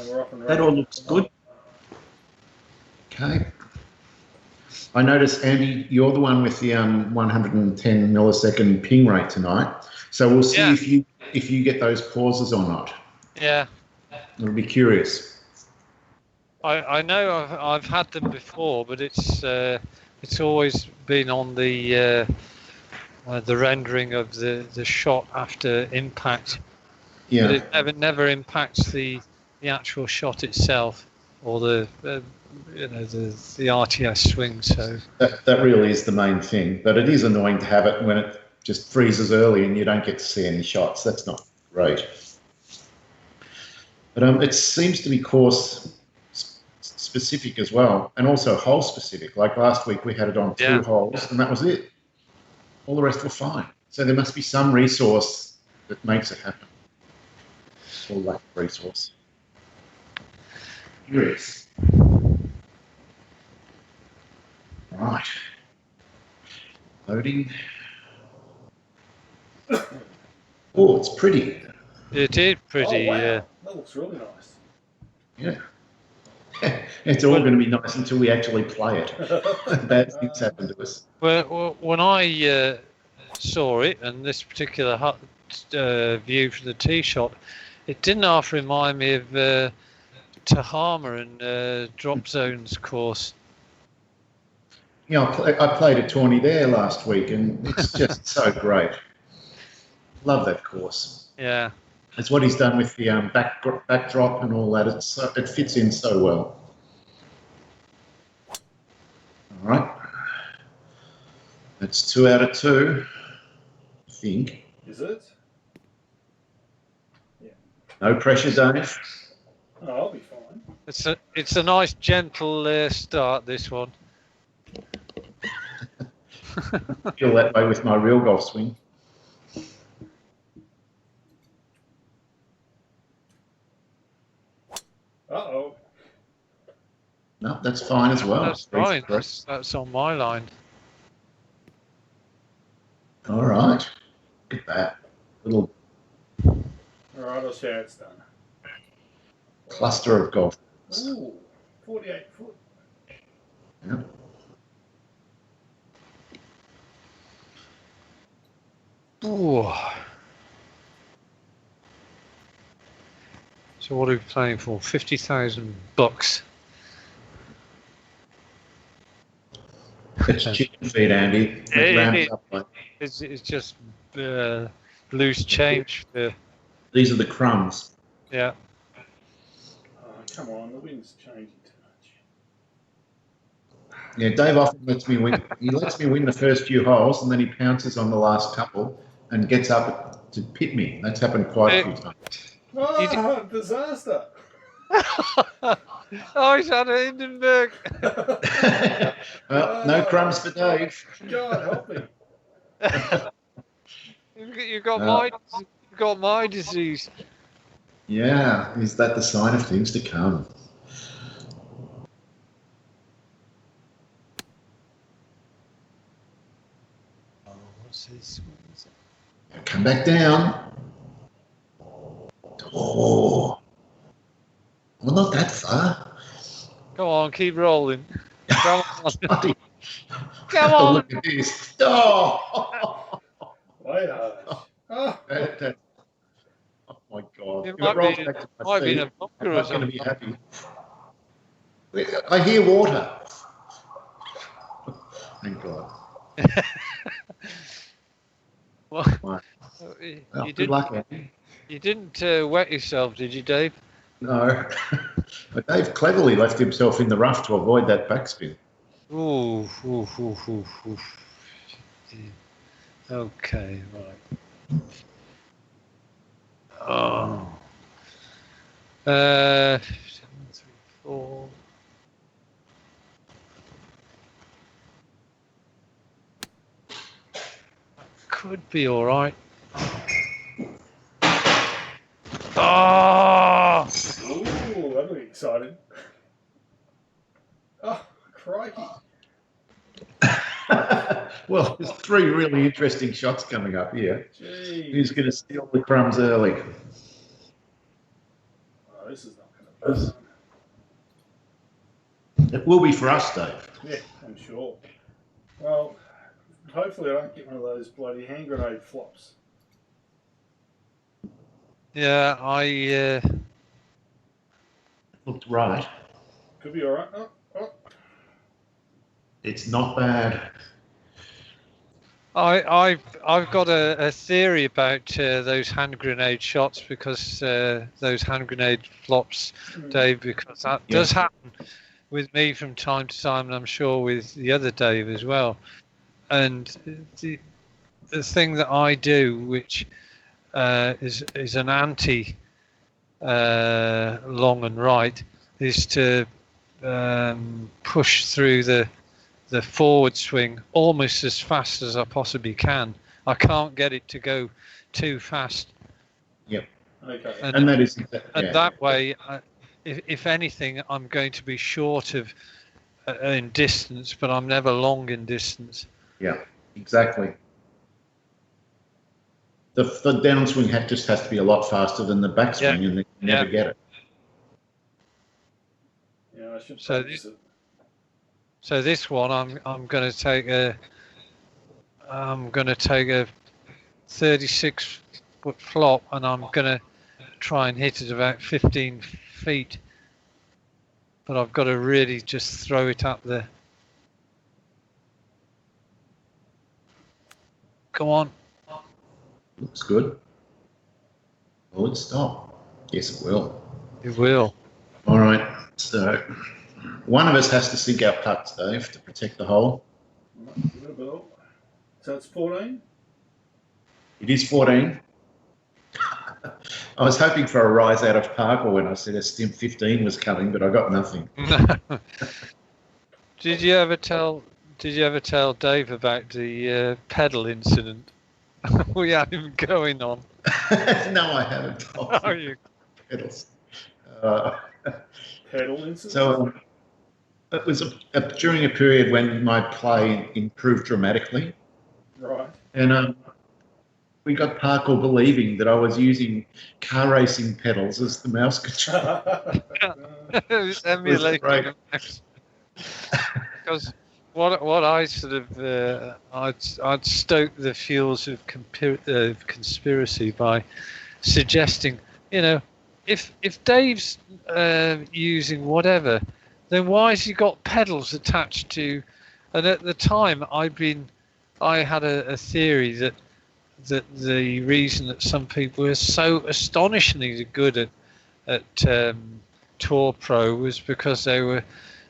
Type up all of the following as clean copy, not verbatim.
we're off and That all looks good. Okay. I noticed, Andy, you're the one with the 110 millisecond ping rate tonight. So we'll see if you get those pauses or not. Yeah. I'll be curious. I know I've had them before, but it's always been on the rendering of the shot after impact. Yeah. But it never impacts the actual shot itself or the RTS swing. So that really is the main thing. But it is annoying to have it when it just freezes early and you don't get to see any shots. That's not great. But it seems to be course specific as well, and also hole specific. Like last week, we had it on 2 holes, and that was it. All the rest were fine. So there must be some resource that makes it happen. Or lack of resource. Curious. Right. Loading. Oh, it's pretty. It is pretty. Oh, wow. That looks really nice. Yeah. It's all going to be nice until we actually play it. Bad things happen to us. Well, when I saw it, and this particular view from the tee shot, it didn't half remind me of Tahama and Drop Zone's course. Yeah, I played a tourney there last week, and it's just so great. Love that course. Yeah. It's what he's done with the backdrop and all that. It fits in so well. All right. That's 2 out of 2, I think. Is it? Yeah. No pressure, Dave. Oh, I'll be fine. It's a nice gentle start, this one. I feel that way with my real golf swing. Uh-oh. No, that's fine as well. That's fine. That's on my line. All right. Look at that. Little All right, I'll share it's done. cluster of golf. Ooh, 48 foot. Yeah. Ooh. So what are we playing for? $50,000. It's chicken feed, Andy. It's just loose change. These are the crumbs. Yeah. Oh, come on, the wind's changing too much. Yeah, Dave often lets me win. He lets me win the first few holes, and then he pounces on the last couple and gets up to pit me. That's happened quite a few times. Oh, disaster! Oh, he's had it Hindenburg. Well, no crumbs for Dave. God help me. You've got my disease. Yeah, is that the sign of things to come? Oh, what's this? Come back down. Oh, well, not that far. Come on, keep rolling. Come on. Come on. Look at this. Oh, Wait a oh. Oh my God. It If it rolls back to my feet, a bunker I'm or not going to something. be happy. I hear water. Thank God. Well, Well, good luck, Andy. You didn't wet yourself, did you, Dave? No. But Dave cleverly left himself in the rough to avoid that backspin. Ooh. Okay, right. Oh. 7, 3, 4. Could be all right. Oh! Ooh, that'll be exciting. Oh, crikey. Well, there's 3 really interesting shots coming up here. Jeez. Who's going to steal the crumbs early? Oh, this is not going to be It will be for us, Dave. Yeah, I'm sure. Well, hopefully I don't get one of those bloody hand grenade flops. Yeah, I Looked right. Could be all right. Oh. It's not bad. I've got a theory about those hand grenade shots, because those hand grenade flops, Dave, because that does happen with me from time to time, and I'm sure with the other Dave as well. And the thing that I do, which is an anti long and right, is to push through the forward swing almost as fast as I possibly can. I can't get it to go too fast. Yep. Okay. And that is, that way, if anything, I'm going to be short of in distance, but I'm never long in distance. Yeah, exactly. The downswing just has to be a lot faster than the backswing, and you never get it. Yeah, I should practice it. So this one, I'm going to take a 36-foot flop, and I'm going to try and hit it about 15 feet. But I've got to really just throw it up there. Come on. Looks good. Will it stop? Yes, it will. It will. All right. So one of us has to sink our putts, Dave, to protect the hole. So it's 14? It is 14. I was hoping for a rise out of Parker when I said a stim 15 was coming, but I got nothing. Did you ever tell Dave about the pedal incident we had him going on? No, I haven't told you. Pedals. Pedal incident? So it was during a period when my play improved dramatically. Right. And we got Parker believing that I was using car racing pedals as the mouse control. It was emulating a mouse. Because what I sort of I'd stoke the fuels of conspiracy by suggesting, if Dave's using whatever, then why has he got pedals attached to? And at the time, I had a theory that the reason that some people were so astonishingly good at Tour Pro was because they were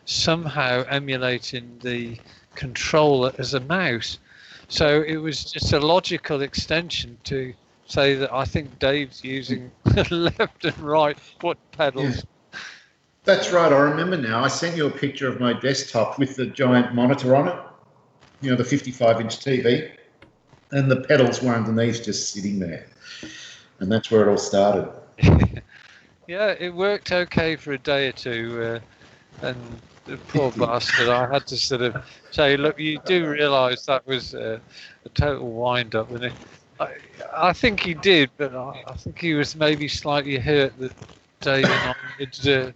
somehow emulating the controller as a mouse. So it was just a logical extension to say that I think Dave's using left and right foot pedals. Yeah. That's right. I remember now. I sent you a picture of my desktop with the giant monitor on it, the 55-inch TV, and the pedals were underneath just sitting there. And that's where it all started. Yeah, it worked okay for a day or two. And the poor bastard, I had to sort of say, look, you do realise that was a total wind-up, wasn't it? I think he did, but I think he was maybe slightly hurt that Dave and I had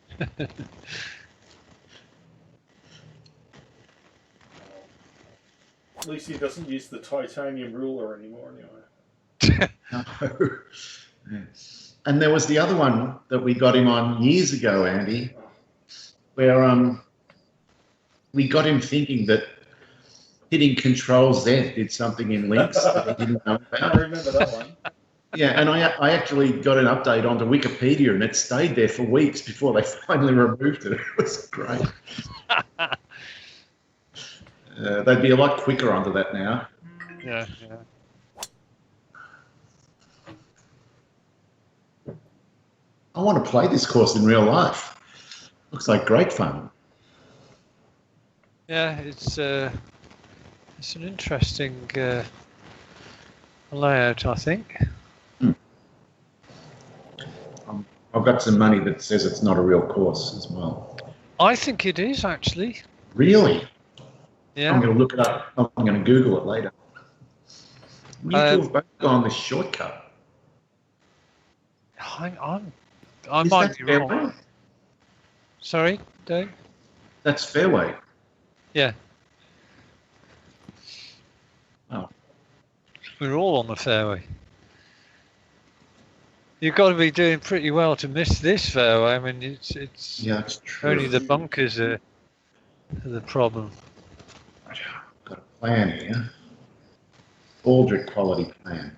At least he doesn't use the titanium ruler anymore, anyway. No. And there was the other one that we got him on years ago, Andy, where we got him thinking that hitting Control Z did something in links that he didn't know about. I remember that one. Yeah, and I actually got an update onto Wikipedia, and it stayed there for weeks before they finally removed it. It was great. They'd be a lot quicker onto that now. Yeah. I want to play this course in real life. Looks like great fun. Yeah, it's an interesting layout, I think. I've got some money that says it's not a real course as well. I think it is, actually. Really? Yeah. I'm going to look it up. I'm going to Google it later. You two have both gone this shortcut. I might be wrong. Sorry, Dave? That's fairway. Yeah. Oh. We're all on the fairway. You've got to be doing pretty well to miss this fairway. I mean, it's Yeah, it's true. only the bunkers are the problem. Got a plan here. Aldrich quality plan.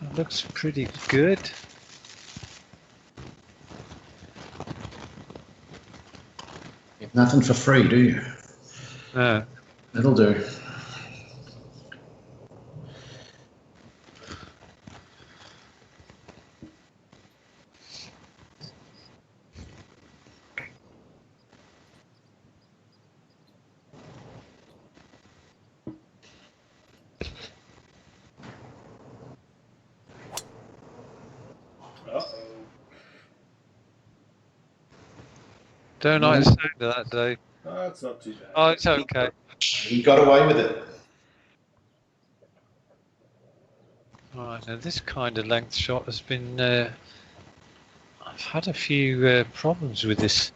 It looks pretty good. Get nothing for free, do you? No. That'll do. Uh-oh. Don't like the sound of that, Dave. Oh, it's not too bad. Oh, it's okay. He got away with it. Right, now this kind of length shot has been. I've had a few problems with this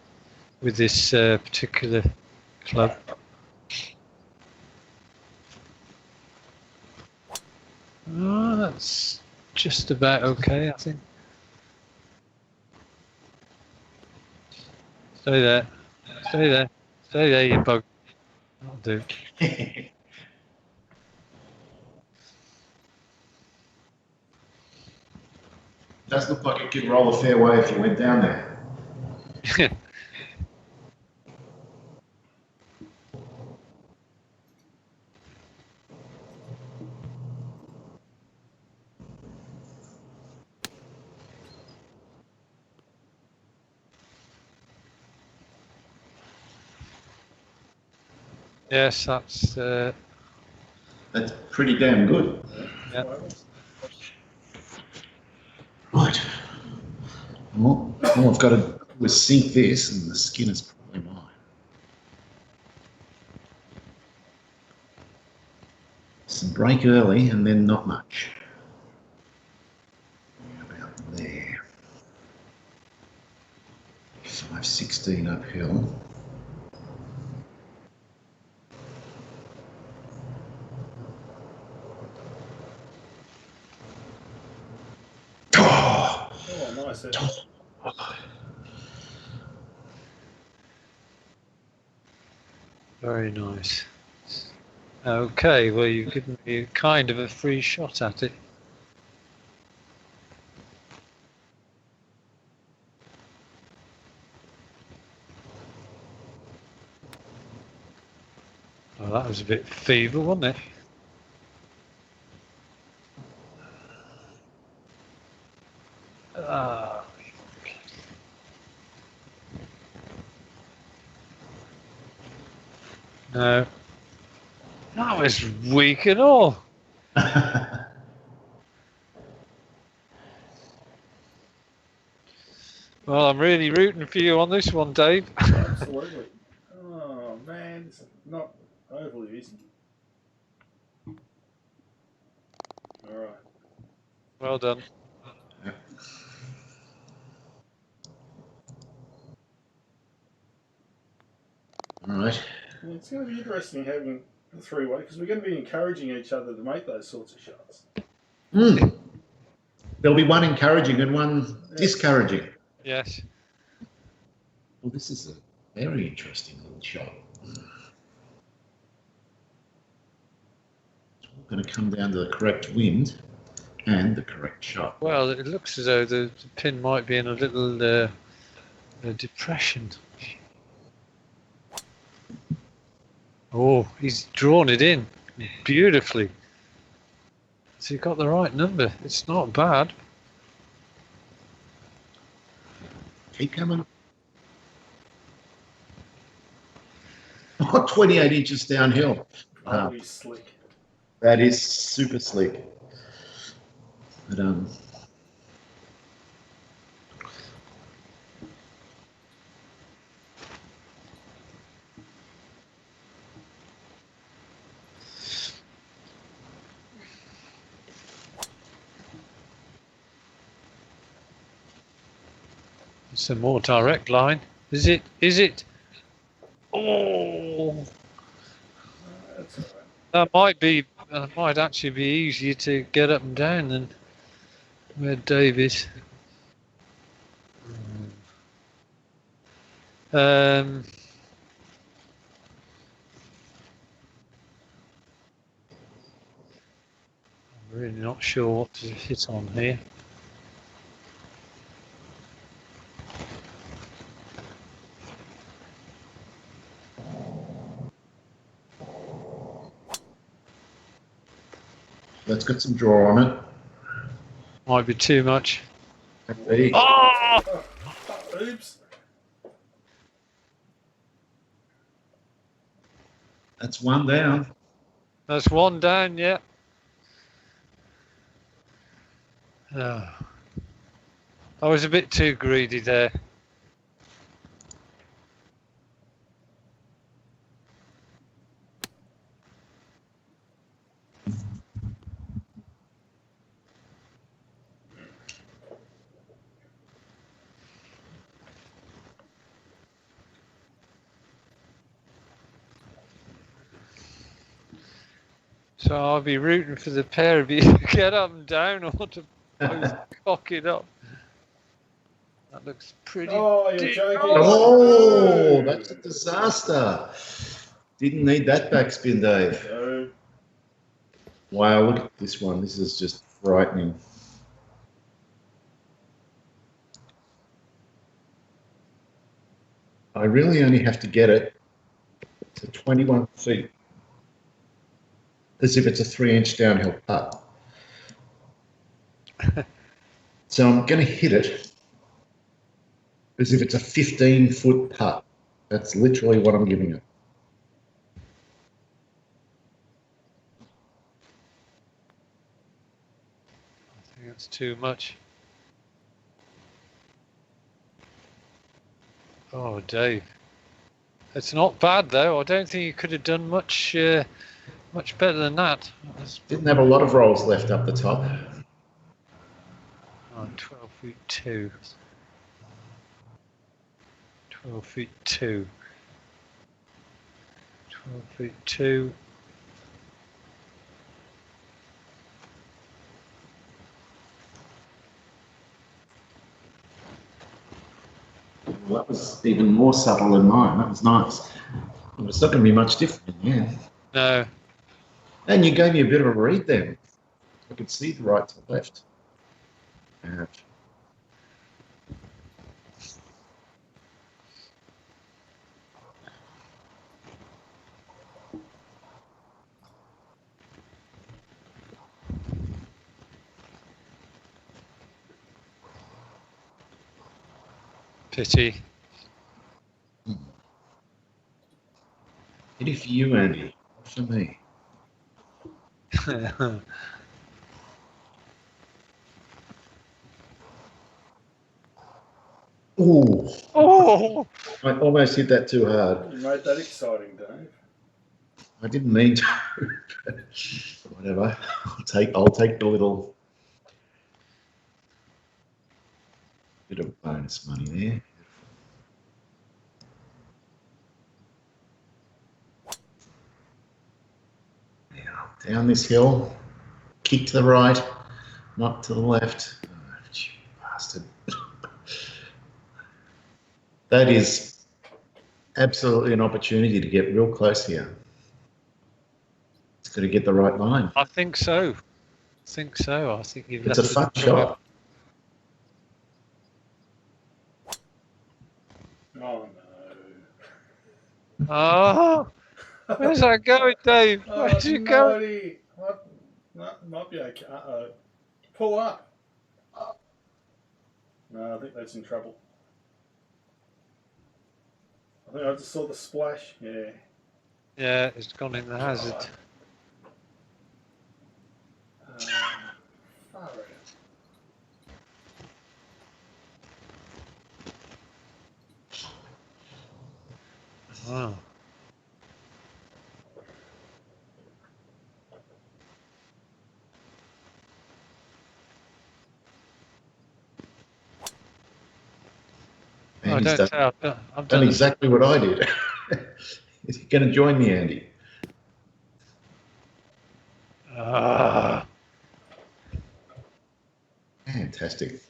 particular club. Oh, that's just about okay, I think. Stay there. Stay there. Stay there, you bug. That'll do. Does look like it could roll a fair way if you went down there. Yes, that's. That's pretty damn good. Yeah. Right. All I've got to do is sink this, and the skin is probably mine. Some break early, and then not much. About there. 516 uphill. Oh, nice. Very nice. Okay, well, you've given me kind of a free shot at it. Well, that was a bit feeble, wasn't it? No. That was weak and all. Well, I'm really rooting for you on this one, Dave. Absolutely. Oh, man, it's not overly easy. All right. Well done. All right. Well, it's going to be interesting having the three-way because we're going to be encouraging each other to make those sorts of shots. There'll be one encouraging and one discouraging. Yes. Well, this is a very interesting little shot. It's all going to come down to the correct wind and the correct shot. Well, it looks as though the pin might be in a little depression. Oh, he's drawn it in beautifully. So you got the right number. It's not bad. Keep coming. Oh, 28 inches downhill. Wow. Holy slick. That is super slick. But, It's a more direct line. Is it? Is it? Oh, That's all right. that might actually be easier to get up and down than where Dave is. I'm really not sure what to hit on here. That's got some draw on it. Might be too much. Hey, Oh! Oops. that's one down. That's one down, yeah. Oh. I was a bit too greedy there. So I'll be rooting for the pair of you to get up and down or to both cock it up. That looks pretty. Oh, you're joking. Oh, No. that's a disaster. Didn't need that backspin, Dave. So, Wow, look at this one. This is just frightening. I really only have to get it to 21 feet, as if it's a 3-inch downhill putt. So I'm going to hit it as if it's a 15-foot putt. That's literally what I'm giving it. I think that's too much. Oh, Dave. It's not bad though. I don't think you could have done much much better than that. Didn't have a lot of rolls left up the top. Oh, 12 feet 2. 12 feet 2. 12 feet 2. Well, that was even more subtle than mine. That was nice. It's not going to be much different in the end. No. And you gave me a bit of a read then. I could see the right to left. Ouch. Pity. Pity for you, Andy. Not for me. Ooh. Oh! I almost hit that too hard. you made that exciting, Dave. I didn't mean to. Whatever. I'll take the little bit of bonus money there. Now down this hill, kick to the right, not to the left. Oh, you bastard. That is absolutely an opportunity to get real close here. It's got to get the right line. I think so. I think you've It's a left fun it shot. Oh, no. Oh! Where's that going, Dave? Where's it going? Naughty. What? Might be okay. Uh-oh. Pull up. No, I think that's in trouble. I think I just saw the splash. Yeah. Yeah, it's gone in the hazard. Far out. Wow. I Andy's don't done, tell. I've done done exactly what I did. Is he going to join me, Andy? Fantastic.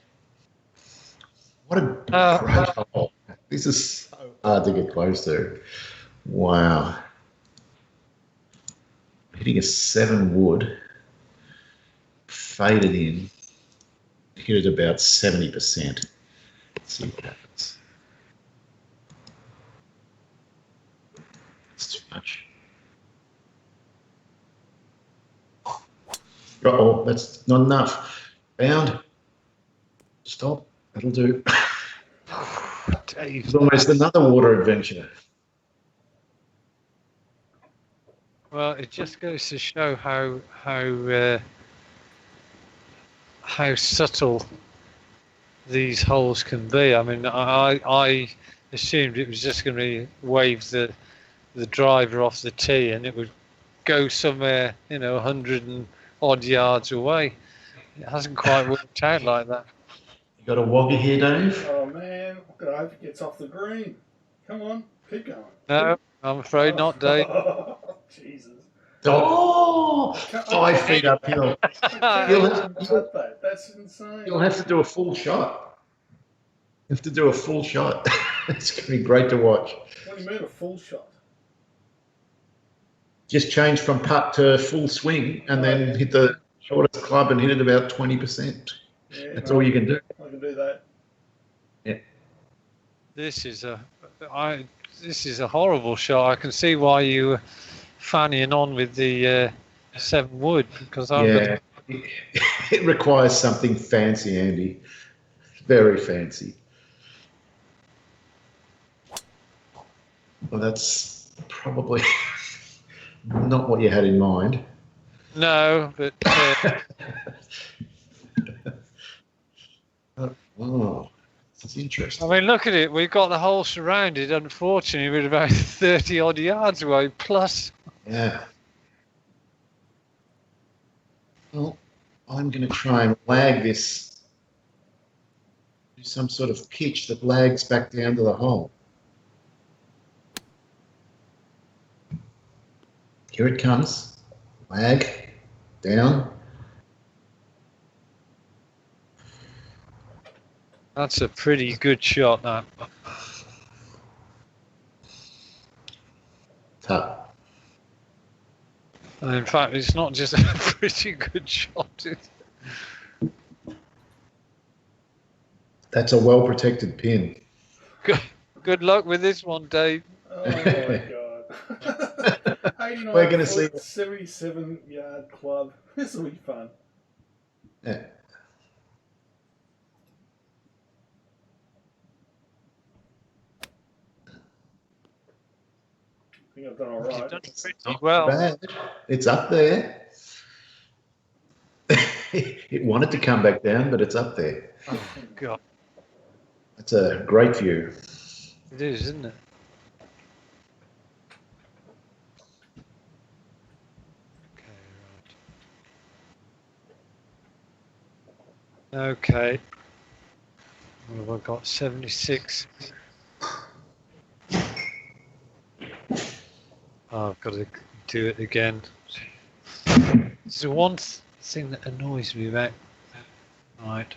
What a great hole. This is so hard to get close to. Wow. Hitting a 7 wood, faded in, hit it about 70%. Let's see what happens. That's too much. Oh, that's not enough. Bound. Stop. That'll do. It's almost another water adventure. Well, it just goes to show how subtle these holes can be. I mean, I assumed it was just going to wave the driver off the tee and it would go somewhere, 100 and odd yards away. It hasn't quite worked out like that. You got a woggy here, Dave? Oh man, I hope it gets off the green. Come on, keep going. No, I'm afraid not, Dave. Jesus. Oh, 5 feet uphill. You'll cut that. That's insane. You'll have to do a full shot. You have to do a full shot. It's going to be great to watch. What do you mean a full shot? Just change from putt to full swing and then hit the shortest club and hit it about 20%. Yeah, That's all you can do. I can do that. Yeah. This is a horrible shot. I can see why you were fannying on with the 7 wood because It requires something fancy, Andy. Very fancy. Well, that's probably not what you had in mind. No, but oh, that's interesting. I mean, look at it. We've got the hole surrounded. Unfortunately, we're about 30 odd yards away. Plus, yeah. Well, I'm going to try and lag this. Do some sort of pitch that lags back down to the hole. Here it comes. Lag down. that's a pretty good shot. That. Tap. And in fact, it's not just a pretty good shot. That's a well-protected pin. Good luck with this one, Dave. Oh my god. 89 We're going to see 77-yard club. This will be fun. Yeah. I think I've done all right. You've done pretty Not well. bad. It's up there. It wanted to come back down, but it's up there. Oh God, It's a great view. it is, isn't it? Okay. Well, I've got 76. Oh, I've got to do it again. There's one thing that annoys me about. Right.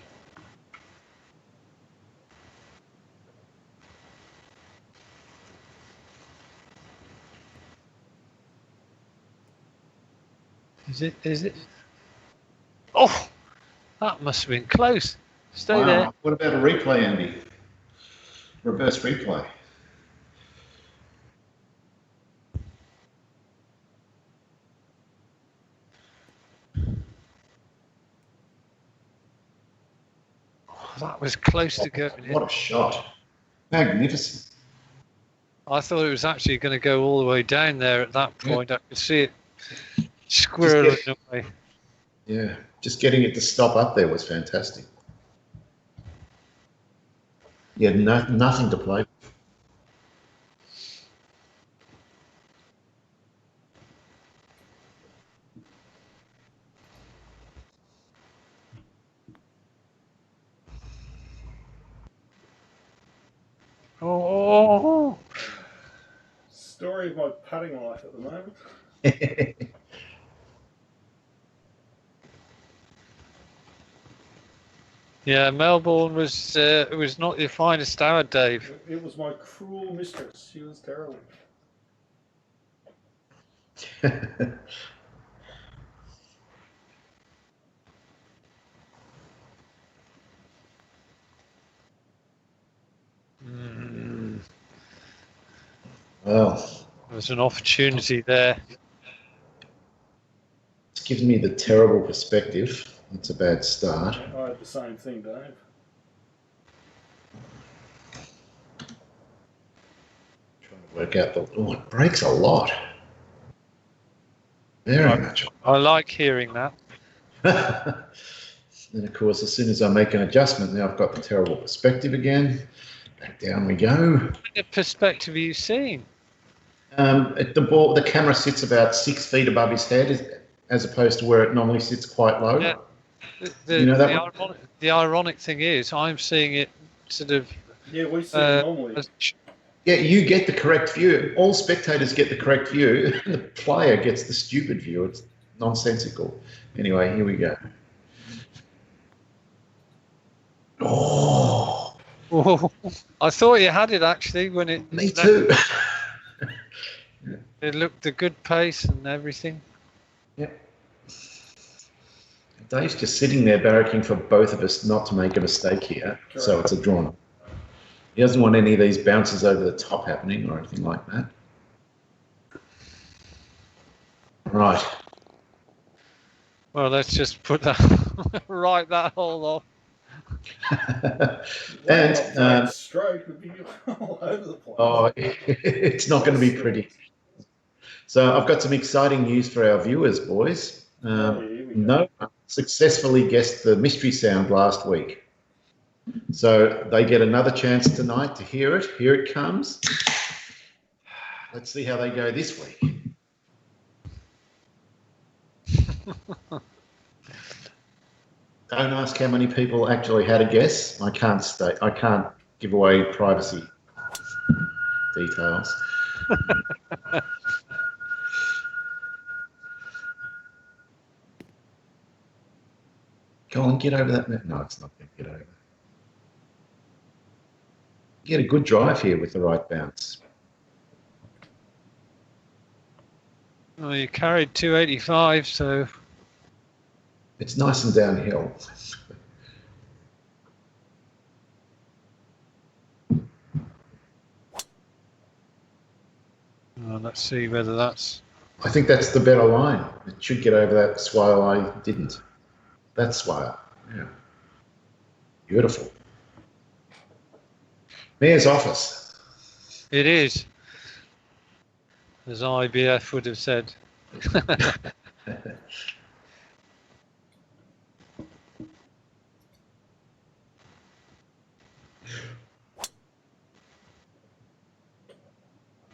Is it? Oh! That must have been close. Stay there. What about a replay, Andy? Reverse replay. Oh, that was close to going in. What a shot. Magnificent. I thought it was actually going to go all the way down there at that point. Yeah. I could see it squirreling away. Yeah, just getting it to stop up there was fantastic. You had nothing to play with. Oh. Story of my putting life at the moment. Yeah, Melbourne was not your finest hour, Dave. It was my cruel mistress. She was terrible. Well, There was an opportunity there. it's given me the terrible perspective. It's a bad start. I had the same thing, Dave. Trying to work out it breaks a lot. Very much. I like hearing that. And of course, as soon as I make an adjustment, now I've got the terrible perspective again. Back down we go. What perspective are you seeing? The camera sits about 6 feet above his head, as opposed to where it normally sits quite low. Yeah. The ironic thing is, I'm seeing it sort of. Yeah, we see it normally. Yeah, you get the correct view. All spectators get the correct view. The player gets the stupid view. It's nonsensical. Anyway, here we go. Oh, I thought you had it actually when it. Me too. It looked a good pace and everything. Yep. Dave's just sitting there barracking for both of us not to make a mistake here, so it's a drawn. He doesn't want any of these bounces over the top happening or anything like that. Right. Well, let's just put that write that all off. And stroke would be all over the place. Oh, it's not going to be pretty. So I've got some exciting news for our viewers, boys. No one successfully guessed the mystery sound last week. So they get another chance tonight to hear it. Here it comes. Let's see how they go this week. Don't ask how many people actually had a guess. I can't give away privacy details. Go on, get over that. No, it's not going to get over. You get a good drive here with the right bounce. Well, you carried 285, so it's nice and downhill. let's see whether that's. I think that's the better line. It should get over that swale I didn't. That swale, yeah. Beautiful. Mayor's office. It is, as IBF would have said.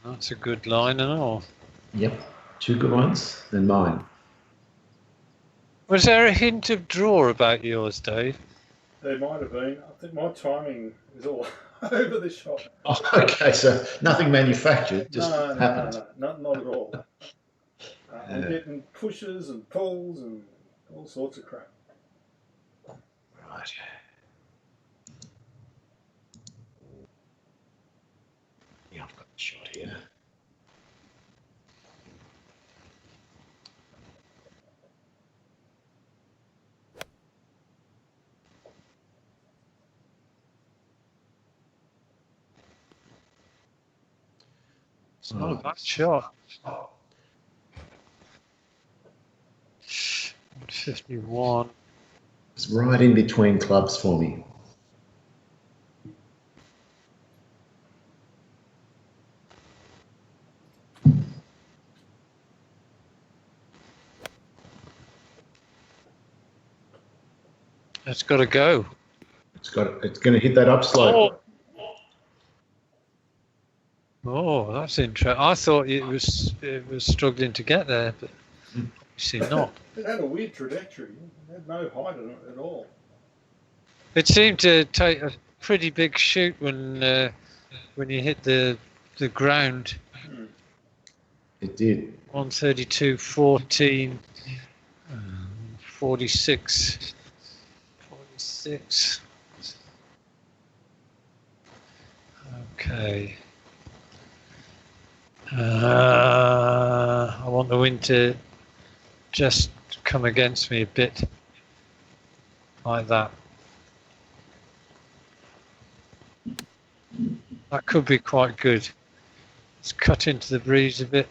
That's a good line and all. Yep, 2 good ones, then mine. Was there a hint of draw about yours, Dave? There might have been. I think my timing is all over the shot. Oh, okay, so nothing manufactured, just happened. No, not at all. I'm getting pushes and pulls and all sorts of crap. Right. Yeah, I've got the shot here. It's not a bad shot. 51. It's right in between clubs for me. It's got to go. It's going to hit that upslope. Oh, that's interesting. I thought it was struggling to get there, but you see not. It had a weird trajectory. It had no height in it at all. It seemed to take a pretty big shoot when when you hit the ground. It did. 132, 14, 46, 46. Okay. I want the wind to just come against me a bit, like that. That could be quite good. Let's cut into the breeze a bit.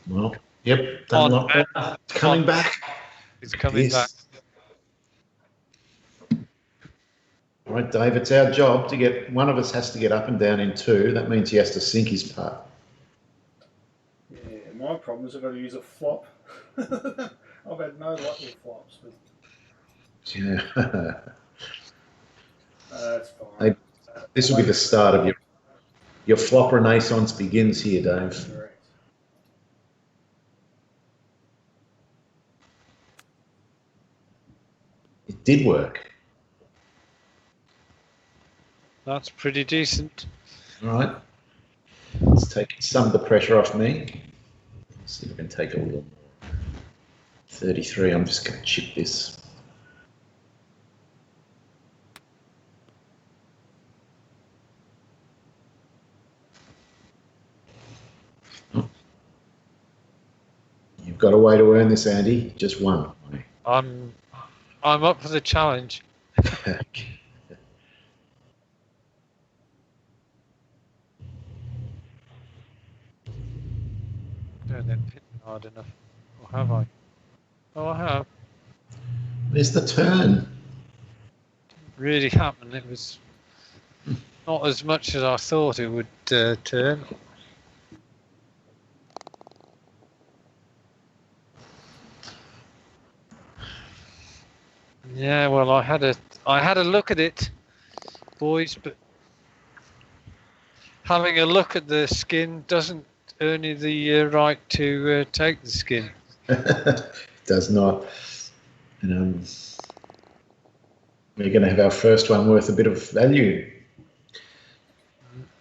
Well, yep, done a lot better. It's coming back. It's coming back. All right, Dave, it's our job to get, one of us has to get up and down in 2. That means he has to sink his putt. Yeah, my problem is I've got to use a flop. I've had no luck with flops. But Yeah. that's fine. Hey, this will be the start of your flop renaissance begins here, Dave. Correct. It did work. That's pretty decent. All right. Let's take some of the pressure off me. Let's see if I can take a little more. 33, I'm just going to chip this. You've got a way to earn this, Andy. Just one. I'm up for the challenge. Don't then pin hard enough. Or have I? Oh, I have. There's the turn. Didn't really happen. It was not as much as I thought it would turn. Yeah, well, I had a look at it, boys, but having a look at the skin doesn't earn you the right to take the skin. Does not. And we're going to have our first one worth a bit of value.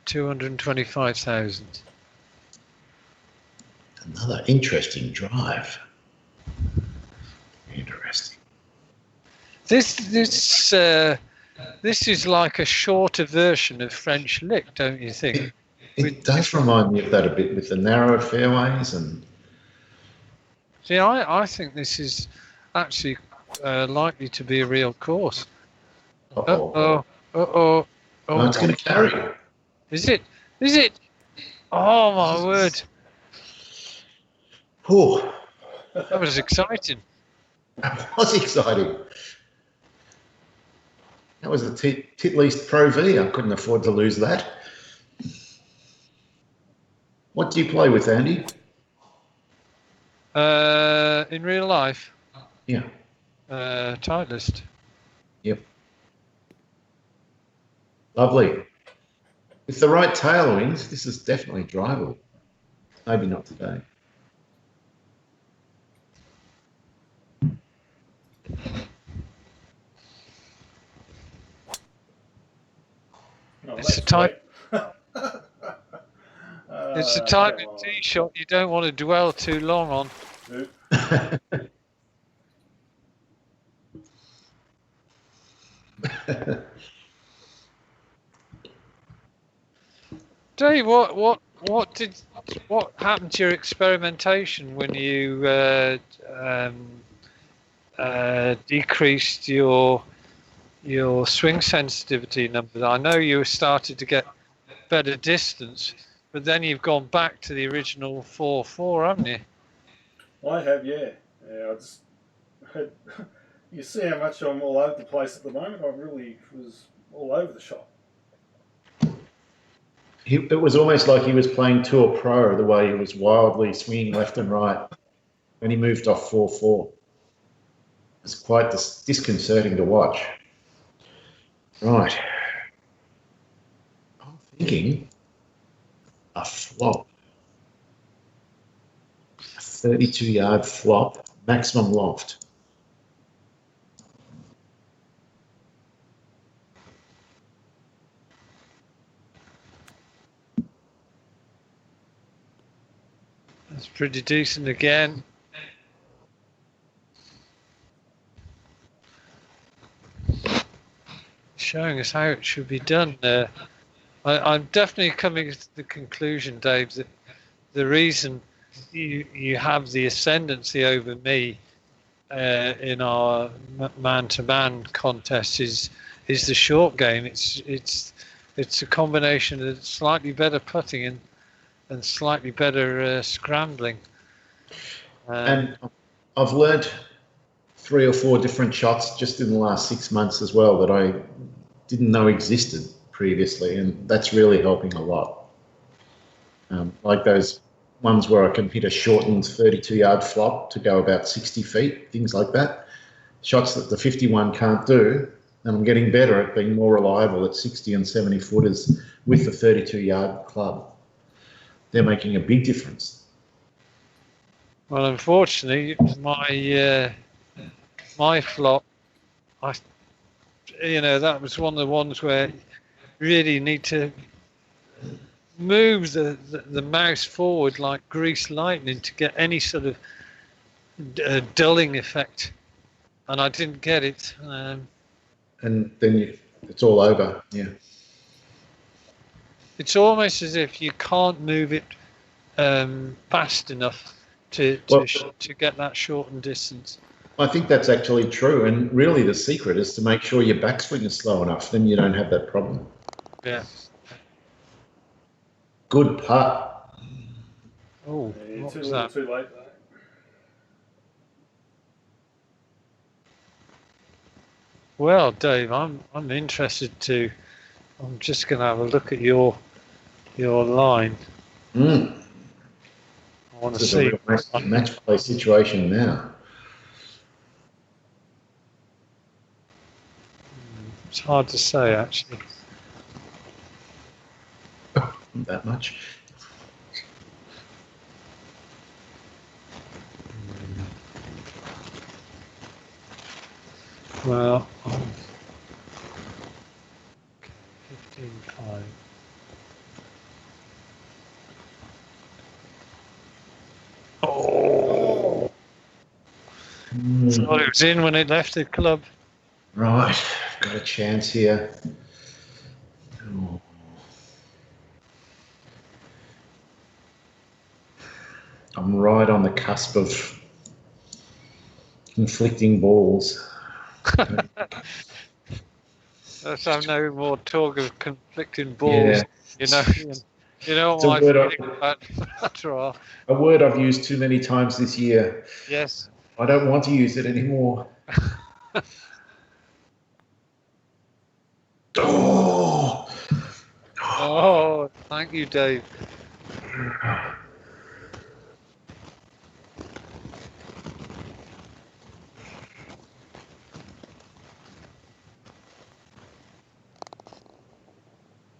225,000. Another interesting drive. Interesting. This is like a shorter version of French Lick, don't you think? It does remind me of that a bit with the narrow fairways and. See, I think this is actually likely to be a real course. Uh-oh. Oh, it's going to carry. Is it? Is it? Oh my word! Oh, That was exciting. that was exciting. That was a tit least Pro V. I couldn't afford to lose that. What do you play with, Andy? In real life? Yeah. Titleist. Yep. Lovely. With the right tailwinds, this is definitely drivable. Maybe not today. Oh, It's a that's type. great. It's a type of tee shot you don't want to dwell too long on. Dave, what happened to your experimentation when you decreased your swing sensitivity numbers? I know you started to get better distance, but then you've gone back to the original 4.4, haven't you? I have, yeah. I just had. You see how much I'm all over the place at the moment. I really was all over the shop. It was almost like he was playing Tour Pro, the way he was wildly swinging left and right when he moved off 4.4. It's quite disconcerting to watch. Right. I'm thinking a flop. A 32-yard flop, maximum loft. That's pretty decent again. Showing us how it should be done. I'm definitely coming to the conclusion, Dave, that the reason you have the ascendancy over me in our man-to-man contest is the short game. It's a combination of slightly better putting and slightly better scrambling. And I've learnt 3 or 4 different shots just in the last 6 months as well that I didn't know existed previously, and that's really helping a lot. Like those ones where I can hit a shortened 32-yard flop to go about 60 feet, things like that. Shots that the 51 can't do, and I'm getting better at being more reliable at 60 and 70 footers with the 32-yard club. They're making a big difference. Well, unfortunately, my flop, that was one of the ones where you really need to move the mouse forward like greased lightning to get any sort of dulling effect, and I didn't get it. And then it's all over. Yeah. It's almost as if you can't move it fast enough to get that shortened distance. I think that's actually true, and really the secret is to make sure your backswing is slow enough, then you don't have that problem. Yeah. Good putt. Oh, Yeah, what too was little, that? too late though. Well, Dave, I'm interested to. I'm just going to have a look at your line. Mm. I want to This is see. a real match play situation now. It's hard to say, actually. Not that much. Well, 15.5. Oh! Thought it was in when it left the club. Right, got a chance here. Oh. I'm right on the cusp of conflicting balls. Let's have no more talk of conflicting balls. Yeah. You know It's a what my word feeling about that are. A word I've used too many times this year. Yes. I don't want to use it anymore. Oh! Oh, thank you, Dave.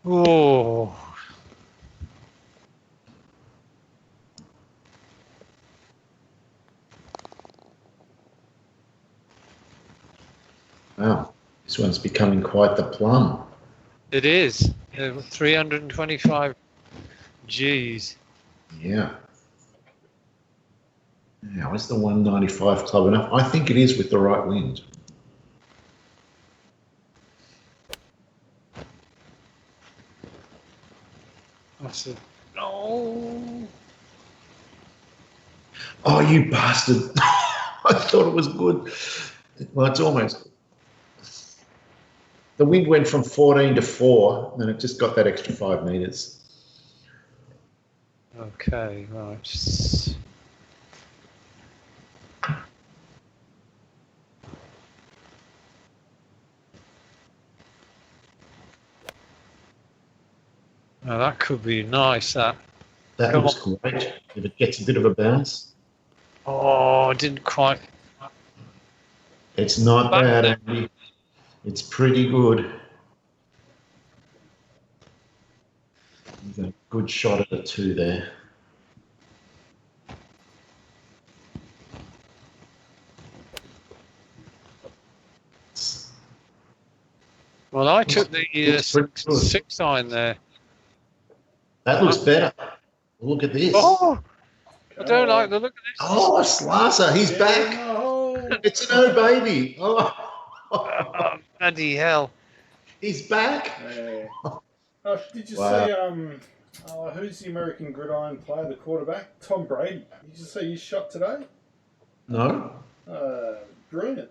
Oh. Wow, this one's becoming quite the plum. It is. 325 G's. Yeah. Now, is the 195 club enough? I think it is with the right wind. That's it. No. Oh, you bastard. I thought it was good. Well, it's almost. The wind went from 14 to 4, and it just got that extra 5 metres. Okay, right. Now that could be nice, that. That Come looks great. If it gets a bit of a bounce. Oh, I didn't quite. It's not bad, Andy. It's pretty good. You've got a good shot at a 2 there. Well, I took the six iron there. That looks better. Look at this. Oh, I don't like the look of this. Oh, Slasher, he's back. No. It's an old baby. Oh, Oh, bloody hell. he's back. Yeah. Did you Wow. see who's the American gridiron player, the quarterback? Tom Brady. Did you see his shot today? No? Brilliant.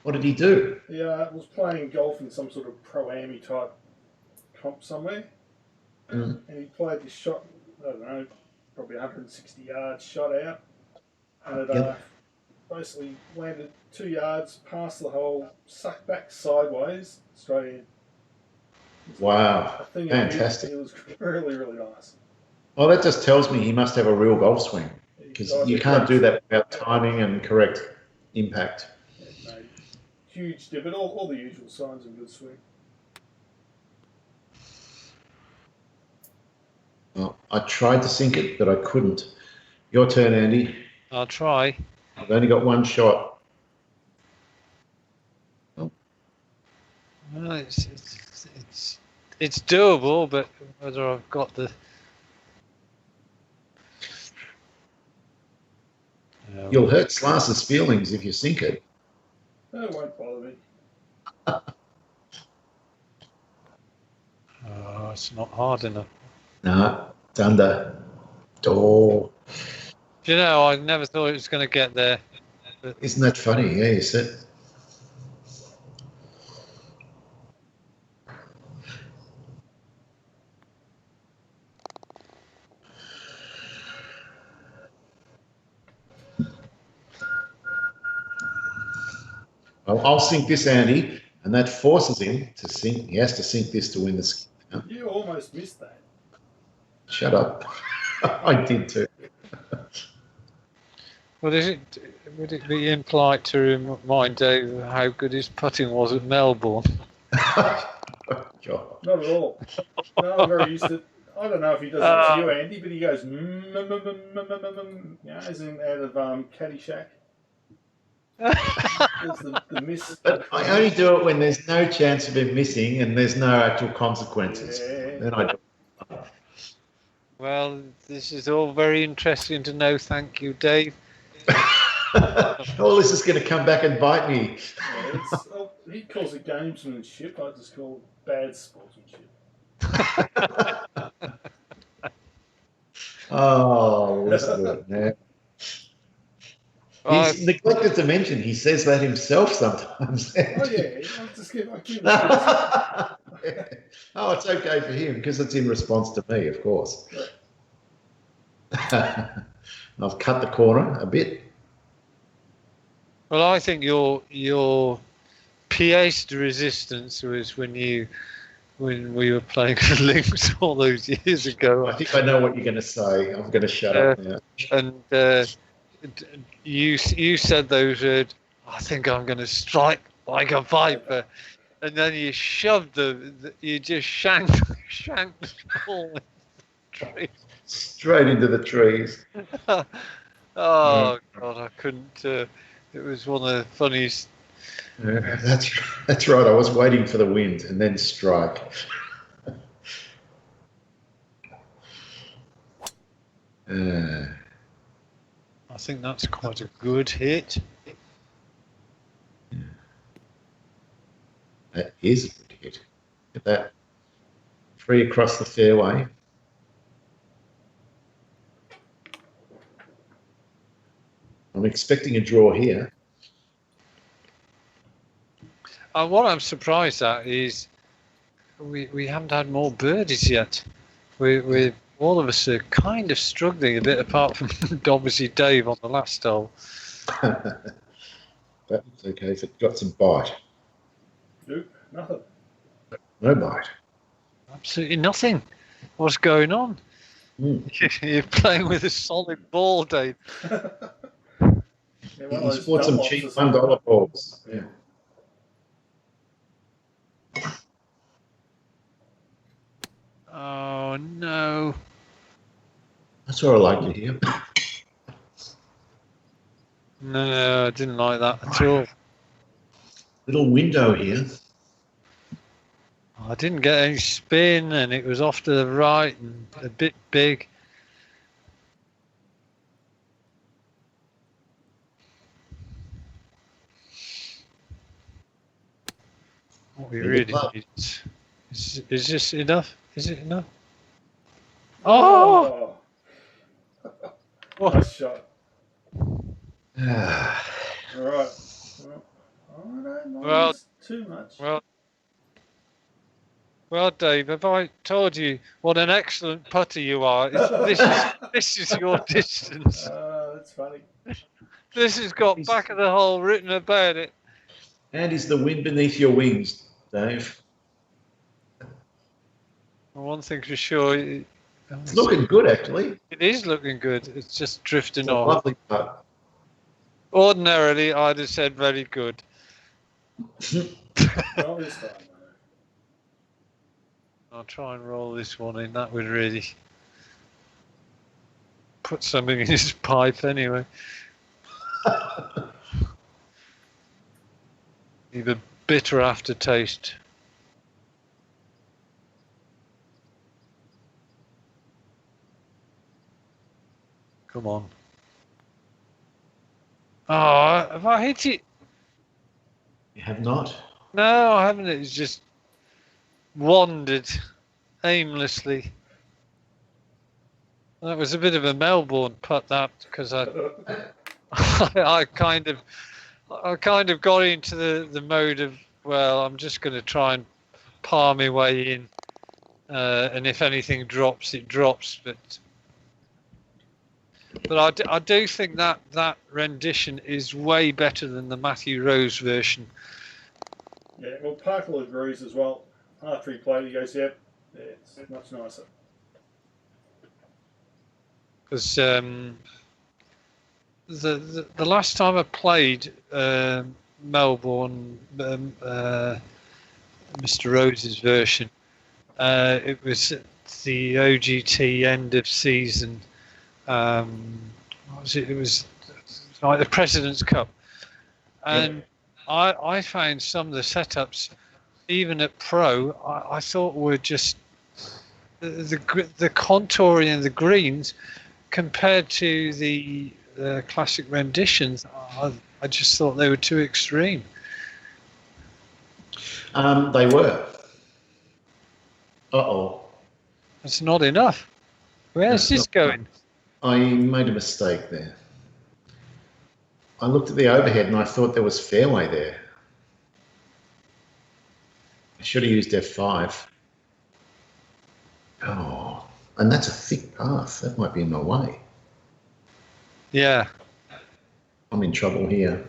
What did he do? He was playing golf in some sort of pro-am type comp somewhere. Mm. And he played this shot, I don't know, probably 160 yards shot out. And it basically landed 2 yards past the hole, sucked back sideways, straight in. Wow. I think Fantastic. It was really, really nice. Well, that just tells me he must have a real golf swing, because you can't do that without timing and correct impact. Yeah, no, huge dip, but all the usual signs of a good swing. Well, I tried to sink it, but I couldn't. Your turn, Andy. I'll try. I've only got one shot. Well, it's doable, but whether I've got the... You'll hurt Slasher's feelings if you sink it. That won't bother me. Oh, it's not hard enough. No, it's under. Oh, Do you know, I never thought it was going to get there. isn't that funny? Yeah, you said. Well, I'll sink this, Andy, and that forces him to sink. He has to sink this to win the skin. You almost missed that. Shut up. I did too. Well, would it be impolite to remind Dave how good his putting was at Melbourne? God. Not at all. No, I'm very used to. I don't know if he does it to you, Andy, but he goes, as in out of Caddyshack. There's the miss. But I only do it when there's no chance of him missing and there's no actual consequences. Yeah. Then I do. Well, this is all very interesting to know. Thank you, Dave. All this is going to come back and bite me. Yeah, he calls it gamesmanship. I just call it bad sportsmanship. Oh, listen to it now. He's neglected to mention he says that himself sometimes. Oh yeah, I keep Oh, it's okay for him because it's in response to me, of course. I've cut the corner a bit. Well, I think your pièce de resistance was when we were playing links all those years ago. I think I know what you're going to say. I'm going to shut up now. And you said those words, I think I'm going to strike like a viper. And then you shoved you just shanked the ball in the tree. Straight into the trees. Oh, God, I couldn't. It was one of the funniest. Yeah, that's right. I was waiting for the wind and then strike. I think that's quite a good hit. That is a good hit. Look at that. 3 across the fairway. I'm expecting a draw here. What I'm surprised at is we haven't had more birdies yet. We all of us are kind of struggling a bit, apart from obviously Dave on the last hole. That's okay if it got some bite. Nope, nothing. No bite. Absolutely nothing. What's going on? You're playing with a solid ball, Dave. Yeah, he's bought some cheap $1 balls. Yeah. Oh no. That's what I like to hear. No, I didn't like that at all. Little window here. I didn't get any spin, and it was off to the right and a bit big. What we Need a really club. need is this enough? Is it enough? Oh! Nice shot. Ah, All right. Well, I don't mind Well, this too much. well, Dave, have I told you what an excellent putter you are? This is your distance. That's funny. This has got back of the hole written about it. and is the wind beneath your wings, Dave? One thing for sure, It's looking good, actually. it is looking good. It's just drifting It's a off. lovely putt. Ordinarily, I'd have said very good. Not this time, though. I'll try and roll this one in. That would really put something in his pipe anyway. Leave a bitter aftertaste. Come on. Oh, have I hit it? You have not? No, I haven't. It's just wandered aimlessly. That was a bit of a Melbourne putt, that, because I kind of got into the mode of, well, I'm just going to try and par my way in, and if anything drops, it drops. But I do think that rendition is way better than the Matthew Rose version. Yeah, well, Parkle agrees as well. After he played, he goes, "Yep, yeah, it's much nicer." Because the last time I played Melbourne, Mr. Rose's version, it was at the OGT end of season. What was it? It was like the President's Cup, and I found some of the setups, even at pro, I thought were just the contouring and the greens compared to the classic renditions. I just thought they were too extreme. They were. Uh-oh. That's not enough. Where's this going? I made a mistake there. I looked at the overhead and I thought there was fairway there. I should have used F5. Oh, and that's a thick path. That might be in my way. Yeah. I'm in trouble here.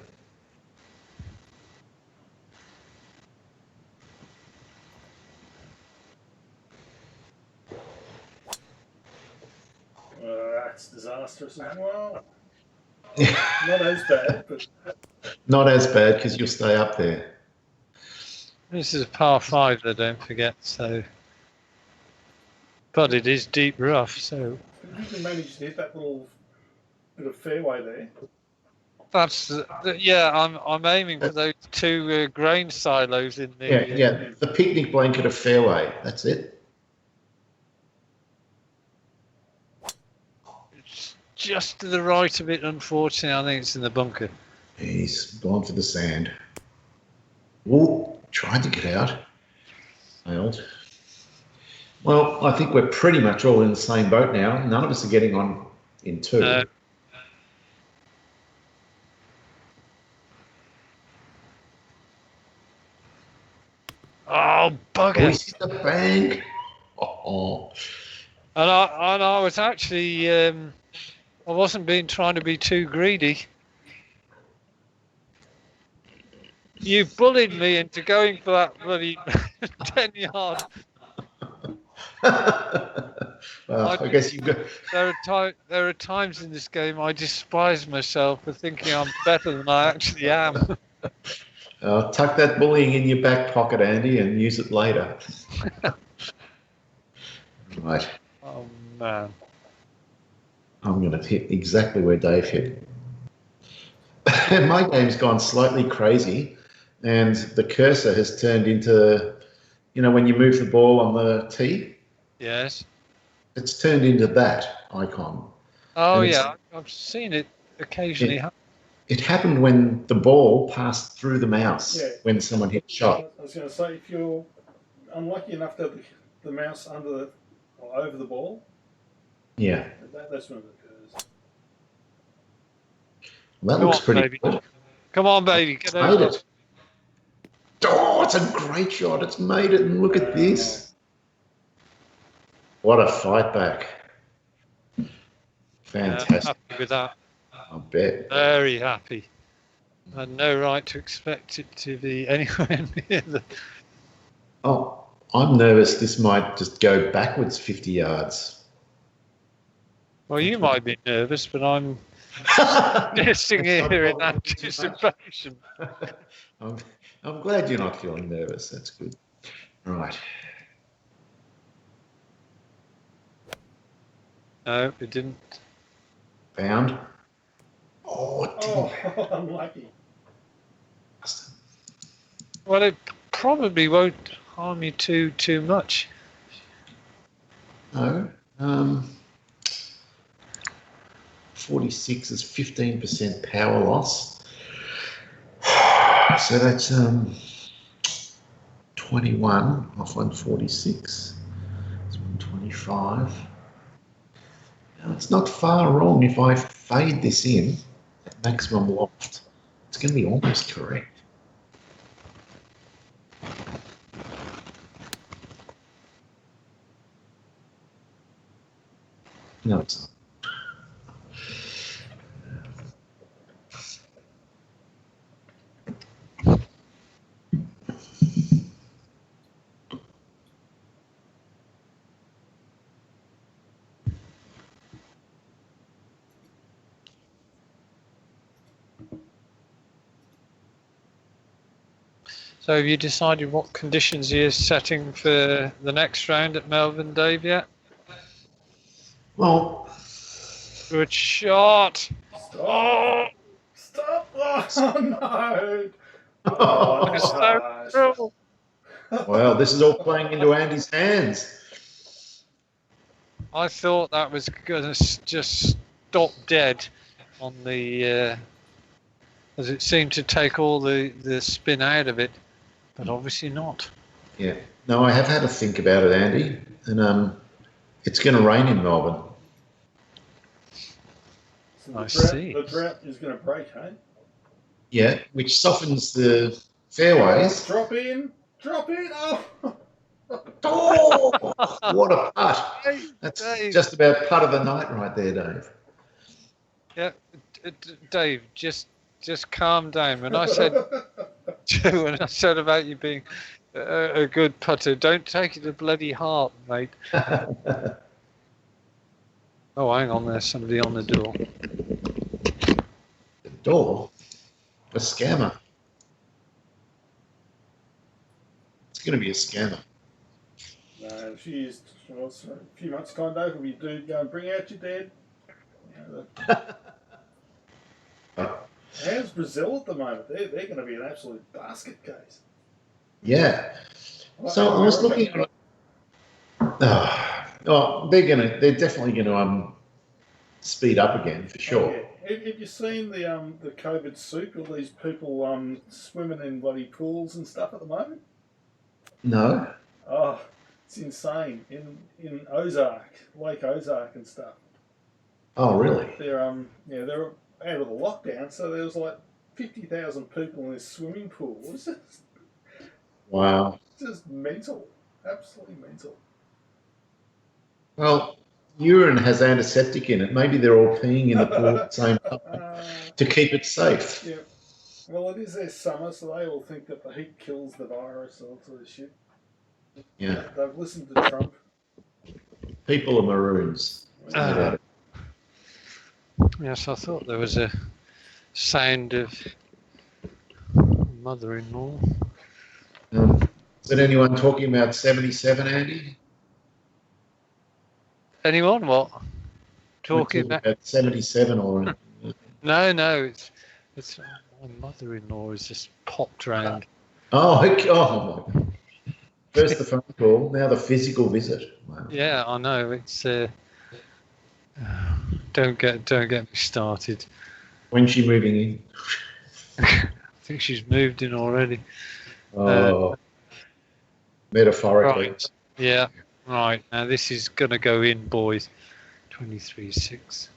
That's disastrous as well. Not as bad, but Not as bad because you'll stay up there. This is a par 5, though, don't forget. So, but it is deep rough. So if you can manage to hit that little bit of fairway there. that's yeah. I'm aiming for those two grain silos in the. Yeah. The picnic blanket of fairway. That's it. It's just to the right of it. Unfortunately, I think it's in the bunker. He's gone for the sand. Ooh, tried to get out. Failed. Well, I think we're pretty much all in the same boat now. None of us are getting on in 2. Oh, Oh, bugger! he's hit the bank. Oh. And I was actually I wasn't trying to be too greedy. You bullied me into going for that bloody 10 yard. Well, I guess you've got. There are times in this game I despise myself for thinking I'm better than I actually am. Tuck that bullying in your back pocket, Andy, and use it later. Right. Oh man. I'm going to hit exactly where Dave hit. My game's gone slightly crazy, and the cursor has turned into, when you move the ball on the tee. Yes. It's turned into that icon. Oh yeah, I've seen it occasionally. it happened when the ball passed through the mouse Yeah. when someone hit a shot. I was going to say, if you're unlucky enough to have the mouse under or over the ball, Yeah. that's when it occurs. Well, that Come looks on, pretty baby. good. Come on, baby. Get Made over. it. Oh, it's a great shot. It's made it. And look at this. What a fight back. Fantastic. Happy with that. I bet. Very happy. I had no right to expect it to be anywhere near the. Oh, I'm nervous this might just go backwards 50 yards. Well, you might be nervous, but I'm sitting here in anticipation. I'm glad you're not feeling nervous. That's good. Right. No, it didn't. Found. Oh, it didn't. Oh, unlucky. Well, it probably won't harm you too much. No. 46 is 15% power loss. So that's 21 off 146. It's 125. Now, it's not far wrong if I fade this in at maximum loft. It's going to be almost correct. No, it's not. So have you decided what conditions you're setting for the next round at Melbourne, Dave, yet? Well, Good shot. Stop! Stop! Oh, no! Oh, It's that's so harsh. cool. well, this is all playing into Andy's hands. I thought that was going to just stop dead on the, as it seemed to take all the spin out of it, but obviously not. Yeah. No, I have had a think about it, Andy, and it's going to rain in Melbourne. So I see. The drought is going to break, hey? Yeah, which softens the fairways. Drop in! Drop in! Oh! Oh, what a putt. That's Dave. just about putt of the night right there, Dave. Yeah, Dave, just calm down. When I said about you being a good putter, don't take it to bloody heart, mate. Oh, hang on, there's somebody on the door. The door? A scammer. It's going to be a scammer. No, she is. Well, a few months' time, Dave, if you do go and bring out your dad. You know, how's Brazil at the moment? They're going to be an absolute basket case. Yeah. So I was looking at it. They're definitely going to speed up again for sure. Yeah. Have you seen the COVID soup? All these people swimming in bloody pools and stuff at the moment. No. Oh, it's insane in Ozark, Lake Ozark and stuff. Oh, really? They're they're out of the lockdown, so there was like 50,000 people in this swimming pool. It was Wow. just mental, absolutely mental. Well, urine has antiseptic in it. Maybe they're all peeing in the pool at the same time to keep it safe. Yeah. Well, it is their summer, so they all think that the heat kills the virus and all sort of shit. Yeah. They've listened to Trump. People are maroons. Yes, I thought there was a sound of mother-in-law. Is there anyone talking about 77, Andy? Anyone? What? Talking about 77 or? No. It's my mother-in-law has just popped round. Oh, okay. Oh my God. First the phone call, now the physical visit. Wow. Yeah, I know. It's don't get me started. When's she moving in? I think she's moved in already. Oh, metaphorically. Right. Yeah. Right. Now this is going to go in, boys. 23.6.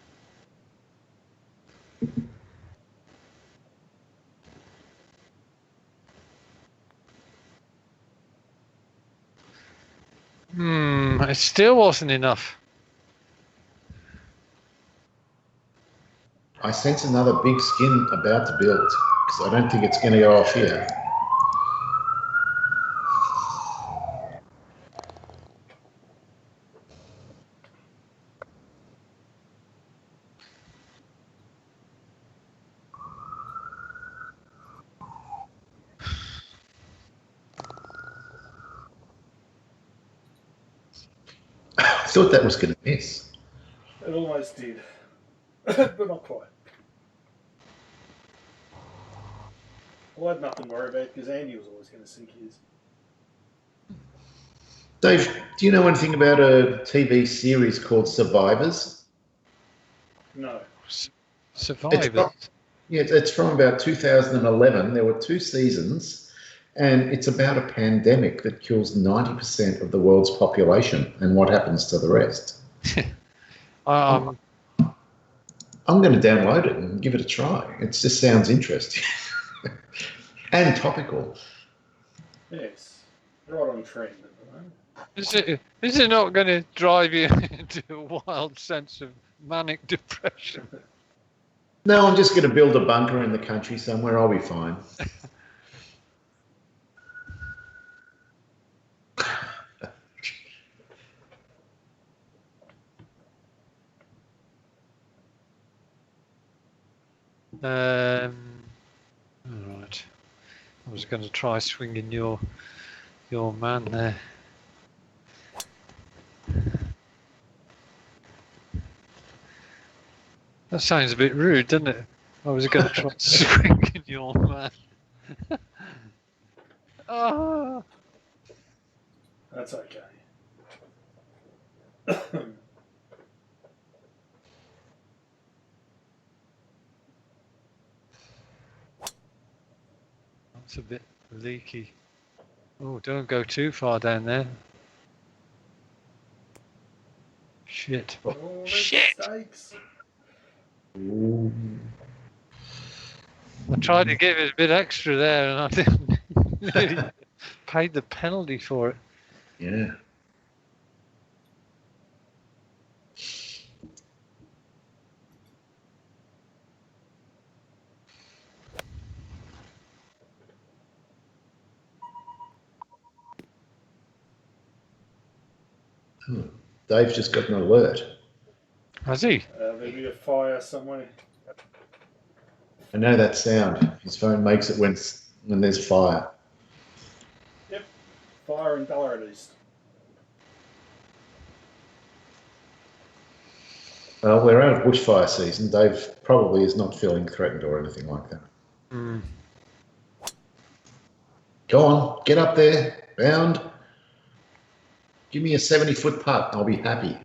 It still wasn't enough. I sense another big skin about to build because I don't think it's going to go off here. I thought that was going to miss. It almost did, but not quite. Well, I had nothing to worry about because Andy was always going to sink his. Dave, do you know anything about a TV series called Survivors? No. Survivor. It's from about 2011. There were 2 seasons, and it's about a pandemic that kills 90% of the world's population and what happens to the rest. I'm going to download it and give it a try. It just sounds interesting and topical. Yes. Right on trend at the moment. Is it not going to drive you into a wild sense of manic depression? No, I'm just going to build a bunker in the country somewhere. I'll be fine. All right. I was going to try swinging your man there. That sounds a bit rude, doesn't it? I was going to try swinging your man. Oh. That's okay. That's a bit leaky. Oh, don't go too far down there. Shit. Oh, Shit! mistakes. Ooh. I tried to give it a bit extra there and I didn't really paid the penalty for it. Yeah. Dave's just got an alert. Has he? There'll be a fire somewhere. I know that sound. His phone makes it when there's fire. Yep. Fire in Ballarat East. Well, we're out of bushfire season. Dave probably is not feeling threatened or anything like that. Mm. Go on, get up there, bound. Give me a 70-foot putt. I'll be happy.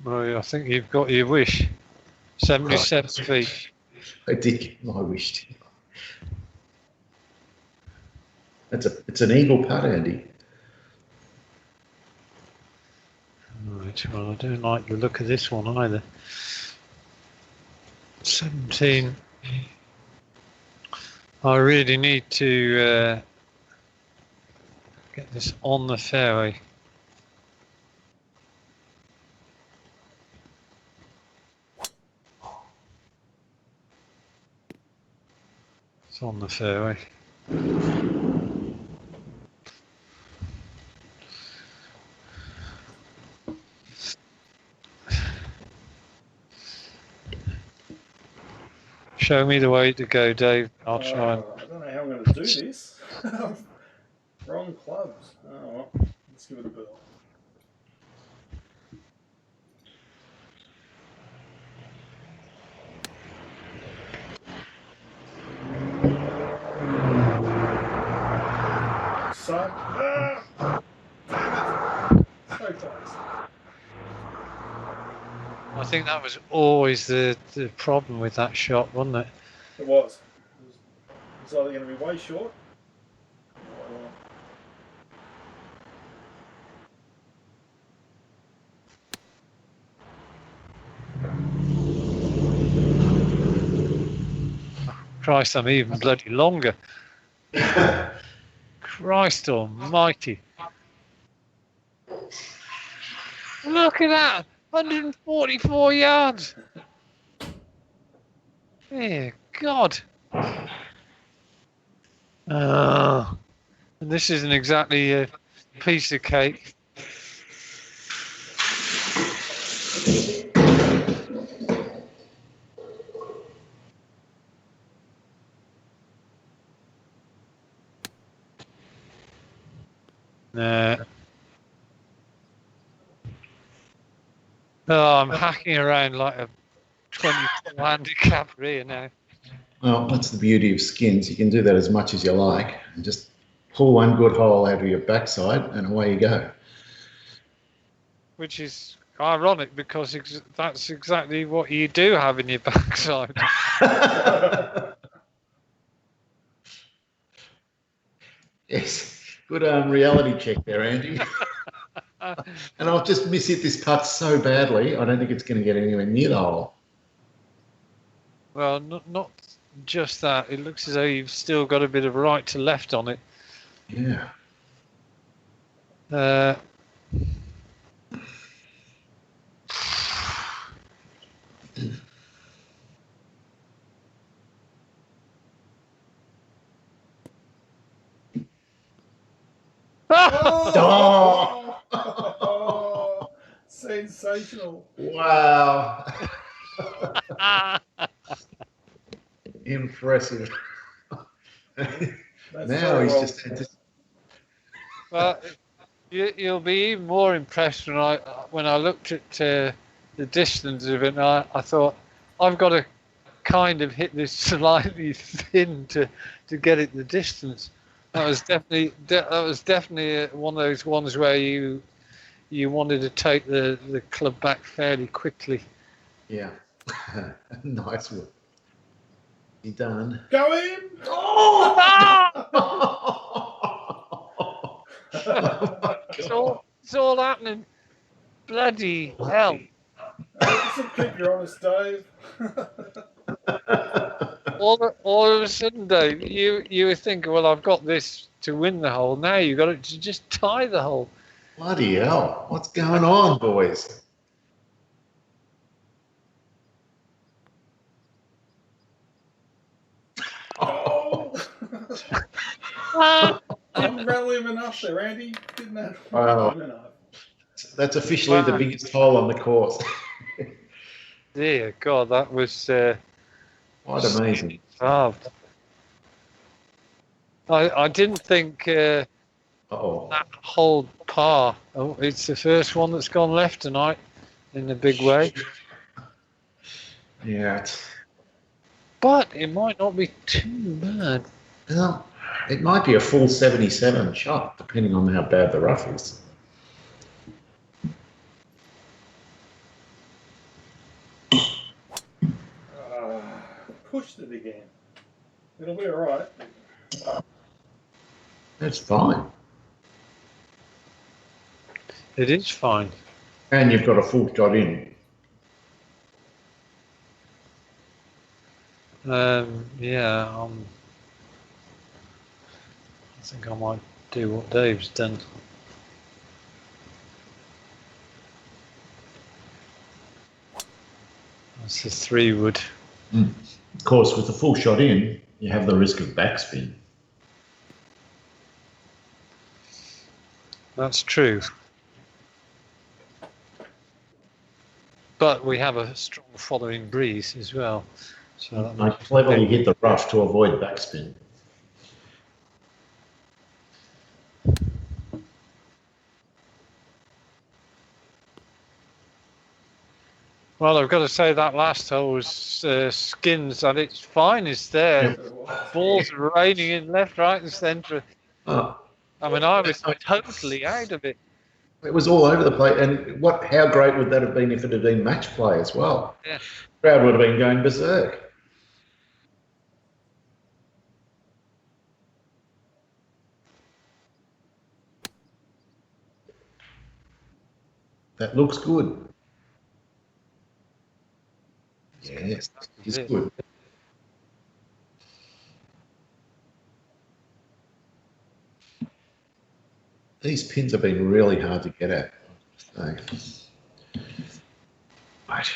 Well, I think you've got your wish. 77 feet. I did get my wish. It's an eagle putt, Andy. Right, well, I don't like the look of this one either. 17. I really need to get this on the fairway. It's on the fairway. Show me the way to go, Dave. I'll try and... I don't know how I'm going to do this. Wrong clubs. Oh, well, let's give it a whirl. So, damn it! So close. I think that was always the problem with that shot, wasn't it? It was. It's either going to be way short. Or... Christ, I'm even bloody longer. Christ almighty. Look at that! 144 yards! Dear God. And this isn't exactly a piece of cake. Nah. Oh, I'm hacking around like a 24 handicapper here now. Well, that's the beauty of skins. You can do that as much as you like and just pull one good hole out of your backside and away you go. Which is ironic because that's exactly what you do have in your backside. Yes. Good reality check there, Andy. And I'll just miss hit this putt so badly, I don't think it's going to get anywhere near the hole. Well, not just that. It looks as though you've still got a bit of right to left on it. Yeah. Oh! Sensational. Wow. Impressive. Now he's just Well, you'll be even more impressed when I looked at the distance of it. And I thought I've got to kind of hit this slightly thin to get it the distance. That was definitely one of those ones where you wanted to take the club back fairly quickly. Yeah. Nice one. You done? Go in! Oh! It's all happening. Bloody hell. Keep your honest, Dave. all of a sudden, Dave, you were thinking, well, I've got this to win the hole. Now you've got it to just tie the hole. Bloody hell. What's going on, boys? Oh! Didn't rattle him enough there, Andy. Didn't that rattle him enough. That's officially the biggest hole on the course. Dear God, that was quite amazing. Halved. I didn't think that whole par. Oh, it's the first one that's gone left tonight in a big way. Yeah. But it might not be too bad. Well, it might be a full 77 shot, depending on how bad the rough is. Pushed it again. It'll be all right. That's fine. It is fine. And you've got a full shot in. Yeah, I think I might do what Dave's done. That's the 3-wood. Of course, with the full shot in, you have the risk of backspin. That's true. But we have a strong following breeze as well. So I cleverly hit the rough to avoid backspin. Well, I've got to say that last hole was skins at its finest there. Yep. Balls raining in left, right and centre. Oh. I mean, I was totally out of it. It was all over the place. And how great would that have been if it had been match play as well? Yeah. The crowd would have been going berserk. That looks good. Yes, it's good. These pins have been really hard to get at. So. Right.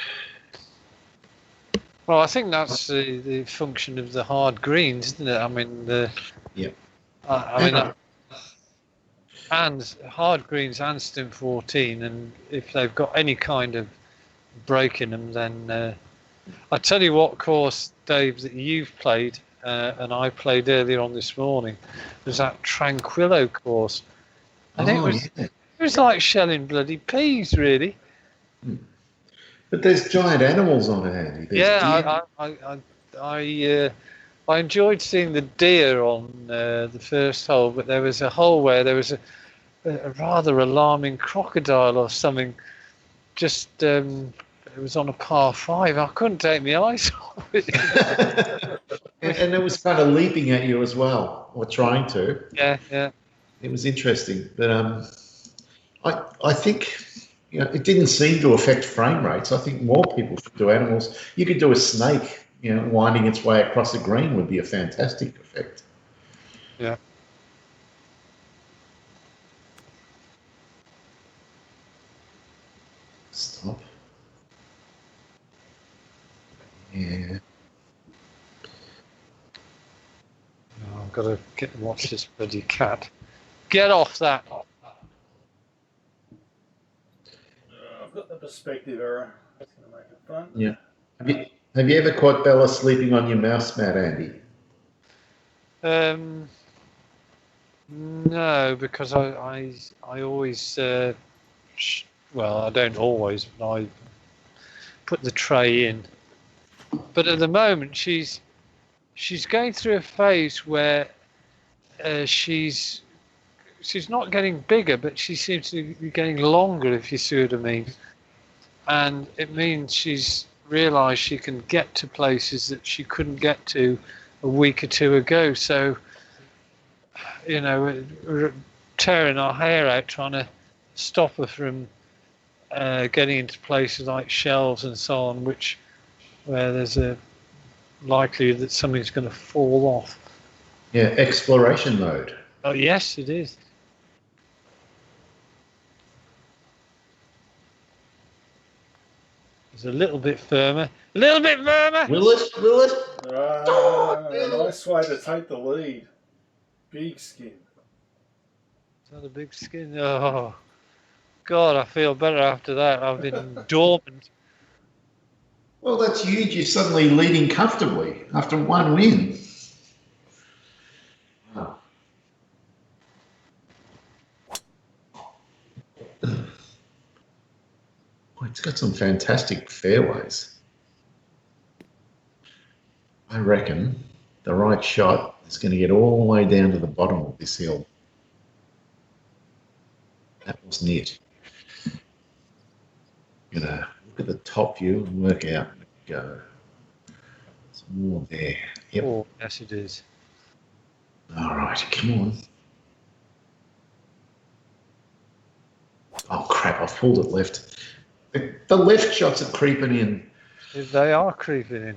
Well, I think that's the function of the hard greens, isn't it? I mean, yeah. I mean, and hard greens and stim 14, and if they've got any kind of break in them, then I tell you what course, Dave, that you've played and I played earlier on this morning was that Tranquillo course, and it was like shelling bloody peas, really. But there's giant animals on it, Andy. I enjoyed seeing the deer on the first hole, but there was a hole where there was a rather alarming crocodile or something. Just it was on a par 5. I couldn't take my eyes off it. and it was kind of leaping at you as well, or trying to. Yeah. It was interesting, but I think. It didn't seem to affect frame rates. I think more people should do animals. You could do a snake, winding its way across the green would be a fantastic effect. Yeah. Stop. Yeah. Oh, I've got to get and watch this bloody cat. Get off that. I've got the perspective error. That's going to make it fun. Yeah. Have you ever caught Bella sleeping on your mouse mat, Andy? No, because I always well, I don't always, but I put the tray in. But at the moment, she's going through a phase where she's not getting bigger, but she seems to be getting longer, if you see what I mean. And it means she's realised she can get to places that she couldn't get to a week or two ago. So, we're tearing our hair out trying to stop her from getting into places like shelves and so on, where there's a likelihood that something's going to fall off. Yeah, exploration mode. Oh, yes, it is. It's a little bit firmer. A little bit firmer! Will it? Nice way to take the lead. Big skin. Is that a big skin? Oh, God, I feel better after that. I've been dormant. Well, that's huge. You're suddenly leading comfortably after one win. Wow. It's got some fantastic fairways. I reckon the right shot is going to get all the way down to the bottom of this hill. That wasn't it. I'm going to look at the top view and work out. Go. There's more there. Yep. Oh, yes, it is. All right, come on. Oh, crap, I've pulled it left. The left shots are creeping in. They are creeping in.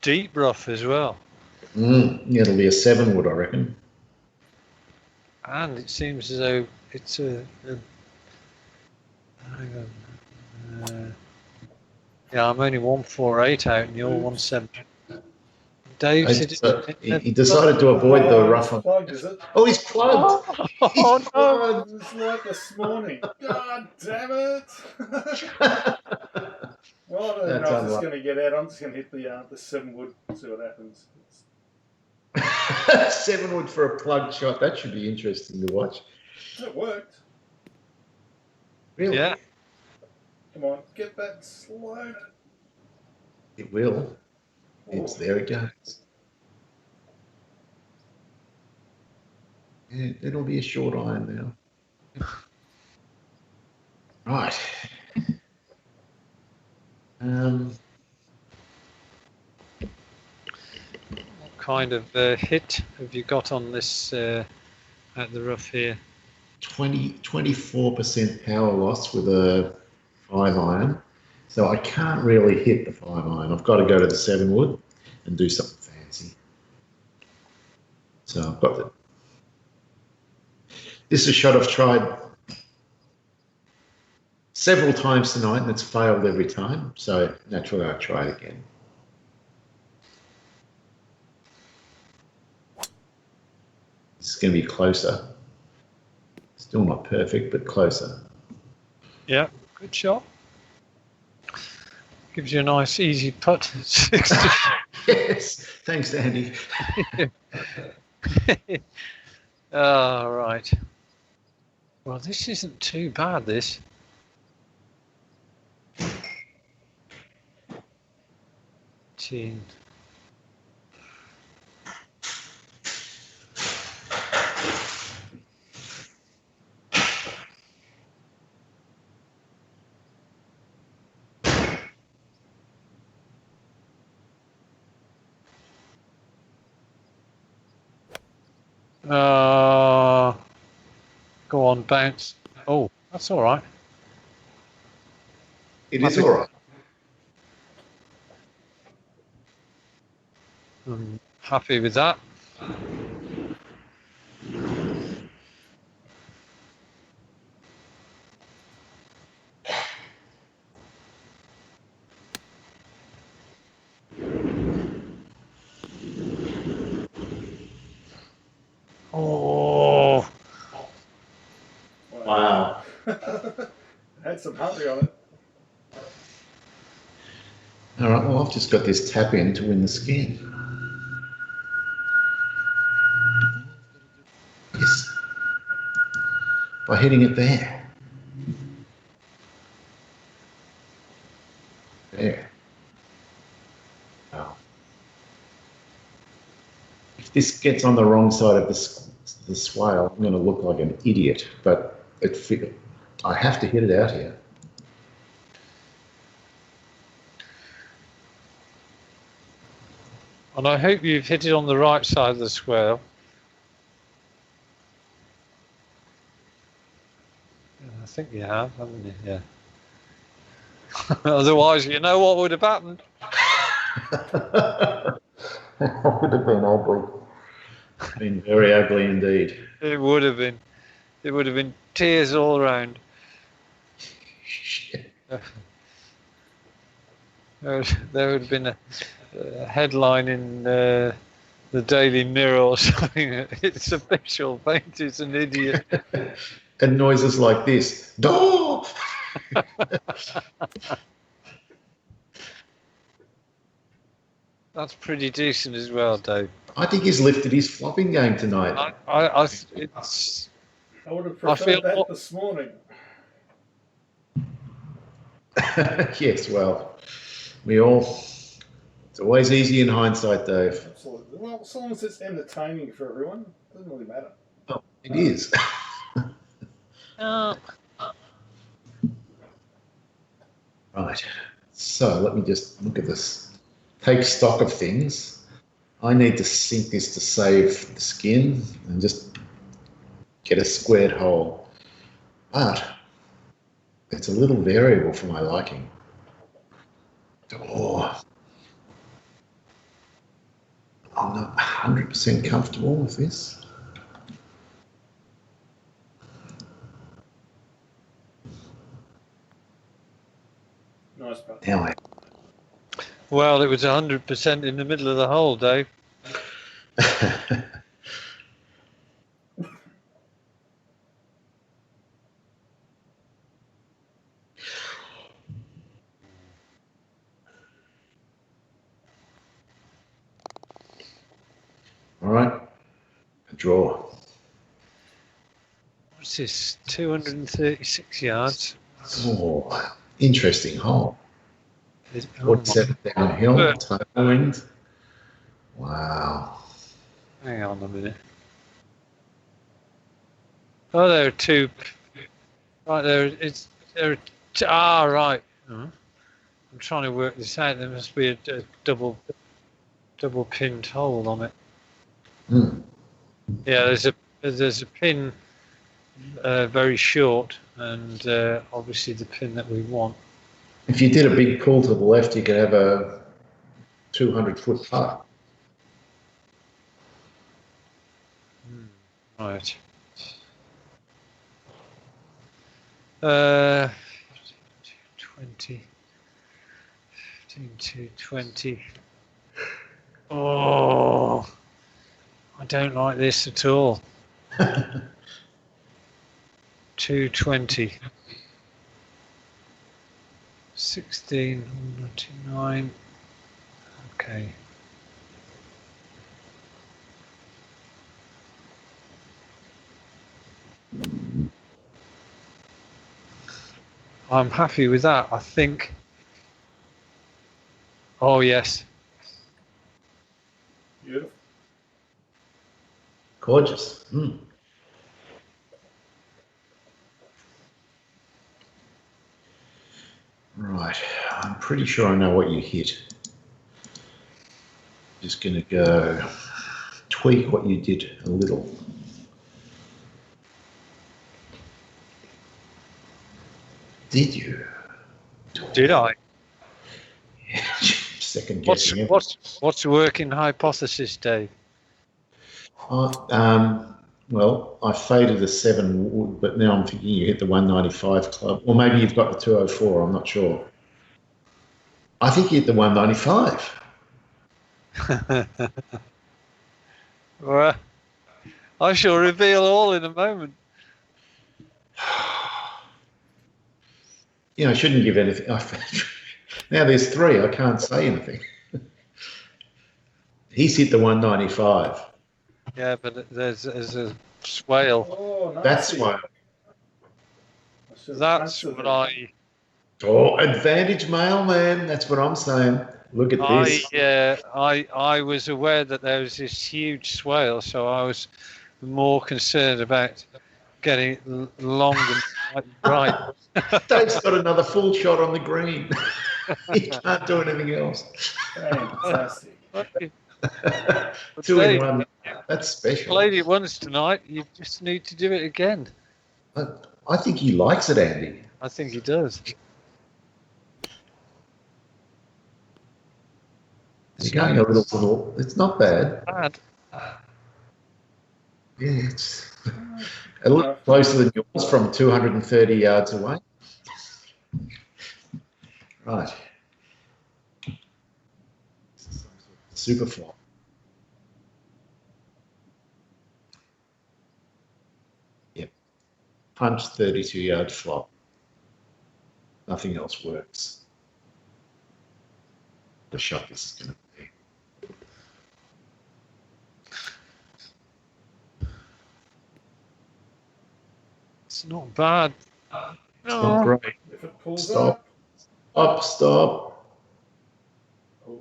Deep rough as well. Yeah, it'll be a 7-wood, I reckon. And it seems as though it's hang on. Yeah, I'm only 148 out and you're 170. Dave he decided to avoid the rough one. Plugged, is it? Oh, he's plugged. Oh, no. It's like this morning. God damn it. Well, I don't know if it's going to get out. I'm just going to hit the 7-wood, see what happens. 7-wood for a plugged shot. That should be interesting to watch. It worked. Really? Yeah. Come on, get that slope. It will. It's there it goes. Yeah, it'll be a short iron now. Right. What kind of hit have you got on this at the rough here? 24% power loss with a 5-iron. So I can't really hit the 5-iron. I've got to go to the 7-wood and do something fancy. So I've got the... This is a shot I've tried several times tonight and it's failed every time. So naturally I'll try it again. This is going to be closer. Still not perfect, but closer. Yeah, good shot. Gives you a nice easy putt. Yes, thanks, Andy. Oh, right. Well, this isn't too bad, this. Chin. Go on, bounce. Oh, that's all right. It is all right. I'm happy with that. Oh, Wow. Had some hurry on it. All right, well, I've just got this tap in to win the skin. Yes. By hitting it there. There. Wow. If this gets on the wrong side of the swale, I'm going to look like an idiot, but I have to hit it out here. and I hope you've hit it on the right side of the swale. I think you have, haven't you? Yeah. Otherwise, you know what would have happened. That would have been ugly. Been very ugly indeed. It would have been. It would have been tears all around. There would have been a headline in the Daily Mirror or something. It's official. Paint is an idiot. And noises like this. No! That's pretty decent as well, Dave. I think he's lifted his flopping game tonight. I would have preferred that this morning. Yes, well, it's always easy in hindsight, Dave. Absolutely. Well, as long as it's entertaining for everyone, it doesn't really matter. Oh, it is. Right. So let me just look at this. Take stock of things. I need to sink this to save the skin and just get a squared hole. But it's a little variable for my liking. Oh, I'm not 100% comfortable with this. Nice putt. Now Well, it was 100% in the middle of the hole, Dave. All right, a draw. What's this? 236 yards. Oh, interesting hole. Oh, 47 downhill, tailwind. Wow. Hang on a minute. Oh, there are two. Right there. It's there. Right. I'm trying to work this out. There must be a double pinned hole on it. Hmm. Yeah, there's a pin very short, and obviously the pin that we want. If you did a big pull to the left, you could have a 200-foot putt. Right. 20, 15 to 20. Oh, I don't like this at all. 220. 1699. Okay. I'm happy with that, I think. Oh, yes. Beautiful. Gorgeous. Right. I'm pretty sure I know what you hit. Just going to go tweak what you did a little. Did you? Did I? Second guessing it. What's the working hypothesis, Dave? Well, I faded the 7 wood, but now I'm thinking you hit the 195 club. Or maybe you've got the 204, I'm not sure. I think you hit the 195. Well, I shall reveal all in a moment. I shouldn't give anything. Now there's 3, I can't say anything. He's hit the 195. Yeah, but there's a swale. Oh, nice. That's why. That's what I. Oh, advantage mailman. That's what I'm saying. Look at this. I was aware that there was this huge swale, so I was more concerned about getting it long and bright. Dave's got another full shot on the green. He can't do anything else. Fantastic. 2 in 1. That's special. Played it once tonight. You just need to do it again. I think he likes it, Andy. I think he does. You're going a little. It's not bad. Bad. Yeah, it's a little closer than yours from 230 yards away. Right. Super flop. Yep. Punch 32-yard flop. Nothing else works. The shot this is going to be. It's not bad. It's not great. If it pulls Stop. Stop.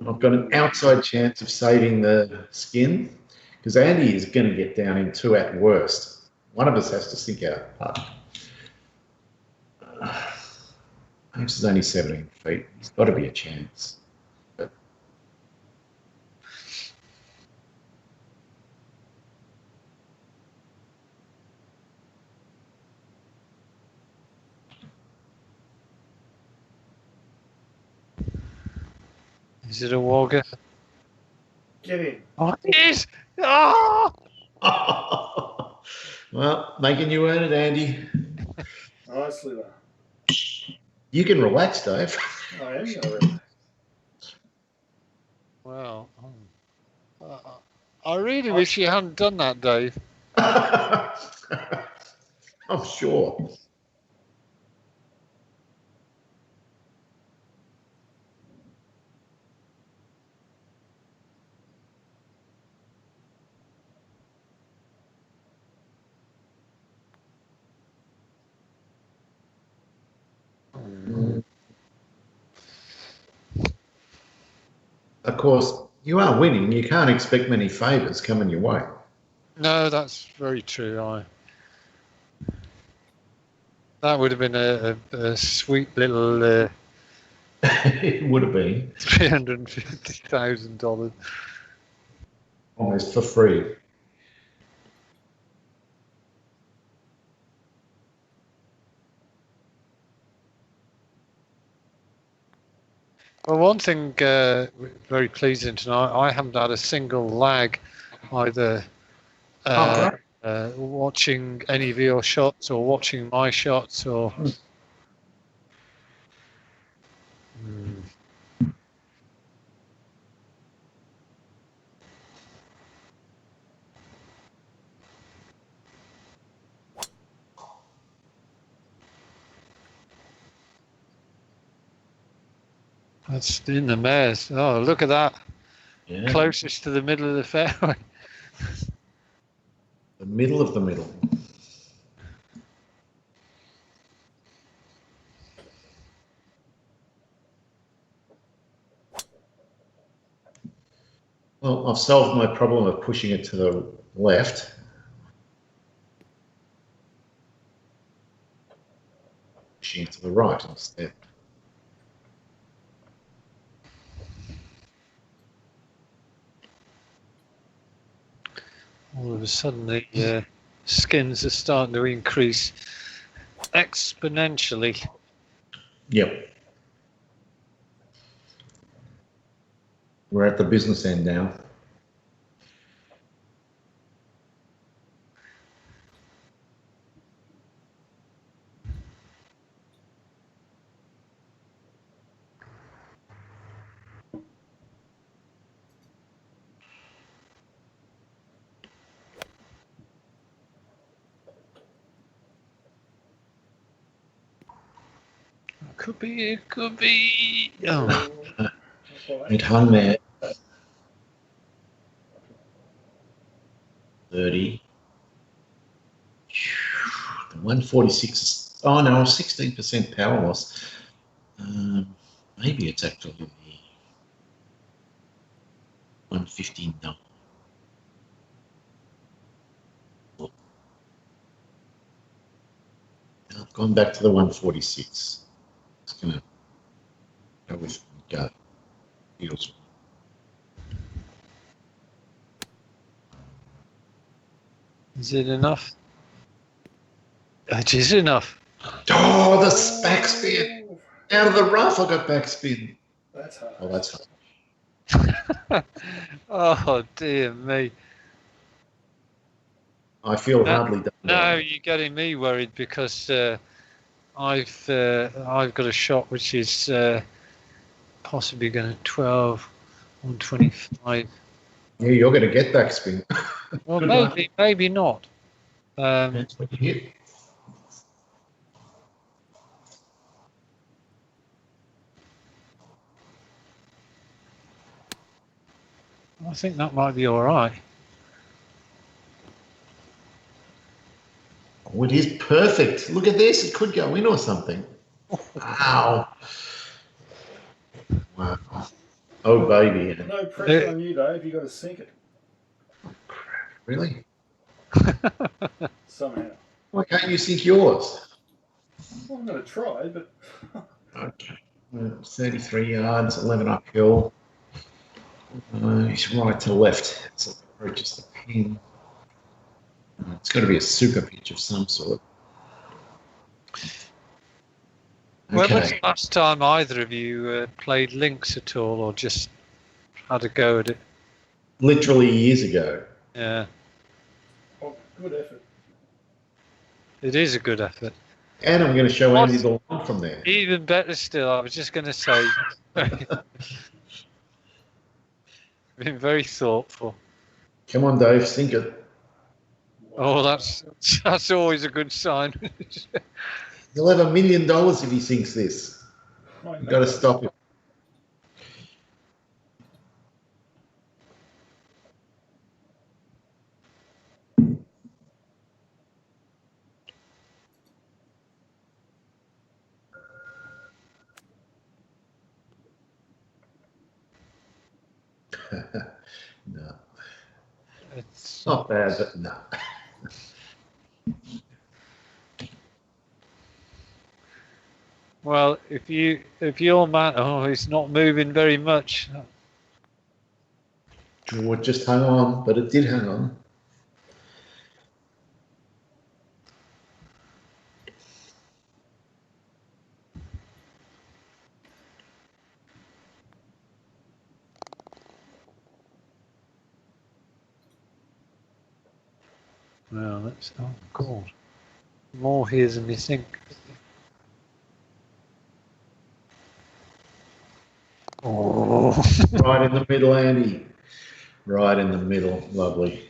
I've got an outside chance of saving the skin because Andy is going to get down in 2 at worst. One of us has to sink out. This is only 17 feet. There's got to be a chance. But Is it a Wogger? Get in. Oh, it is! Oh! Well, making you earn it, Andy. Nicely done. You can relax, Dave. I am going. Well, I really wish you hadn't done that, Dave. I'm sure. Of course, You are winning. You can't expect many favours coming your way. No, that's very true. That would have been a sweet little It would have been $350,000. almost for free. Well, one thing very pleasing tonight, I haven't had a single lag either watching any of your shots or watching my shots or. That's in the mares. Oh, look at that. Yeah. Closest to the middle of the fairway. The middle of the middle. Well, I've solved my problem of pushing it to the left. Pushing it to the right instead. All of a sudden, the skins are starting to increase exponentially. Yep. We're at the business end now. Could be, it could be. Oh. It hung there. 30. The 146 is, oh no, 16% power loss. Maybe it's actually the 159. I've gone back to the 146. It's going to go with gut. Feels. Is it enough? It is enough. Oh, the backspin. Out of the rough, I got backspin. That's hard. Oh, that's hard. Oh, dear me. I feel hardly done. No, you're getting me worried because I've got a shot which is possibly going to 12 on 25. Yeah, you're going to get backspin. Well, maybe not. That's what you hit. I think that might be all right. Oh, it is perfect. Look at this. It could go in or something. Wow. Wow. Oh, baby. No pressure on you, Dave. You got to sink it Really? somehow. Why can't you sink yours? Well, I'm going to try, but Okay. 33 yards, 11 uphill. He's right to left. So it approaches the pin. It's got to be a super pitch of some sort. When was the Okay. last time either of you played links at all or just had a go at it? Literally years ago. Yeah, oh, good effort. it is a good effort. And I'm going to show Andy the line from there. Even better still, I was just going to say, been very thoughtful. Come on, Dave, sink it. Oh, that's always a good sign. He'll have $1 million if he sinks this. You've got to stop him. Not bad, but no. Well, if your man, he's not moving very much. Draw just hung on, but it did hang on. Well, that's God. More here than you think. Oh. Right in the middle, Andy. Right in the middle. Lovely.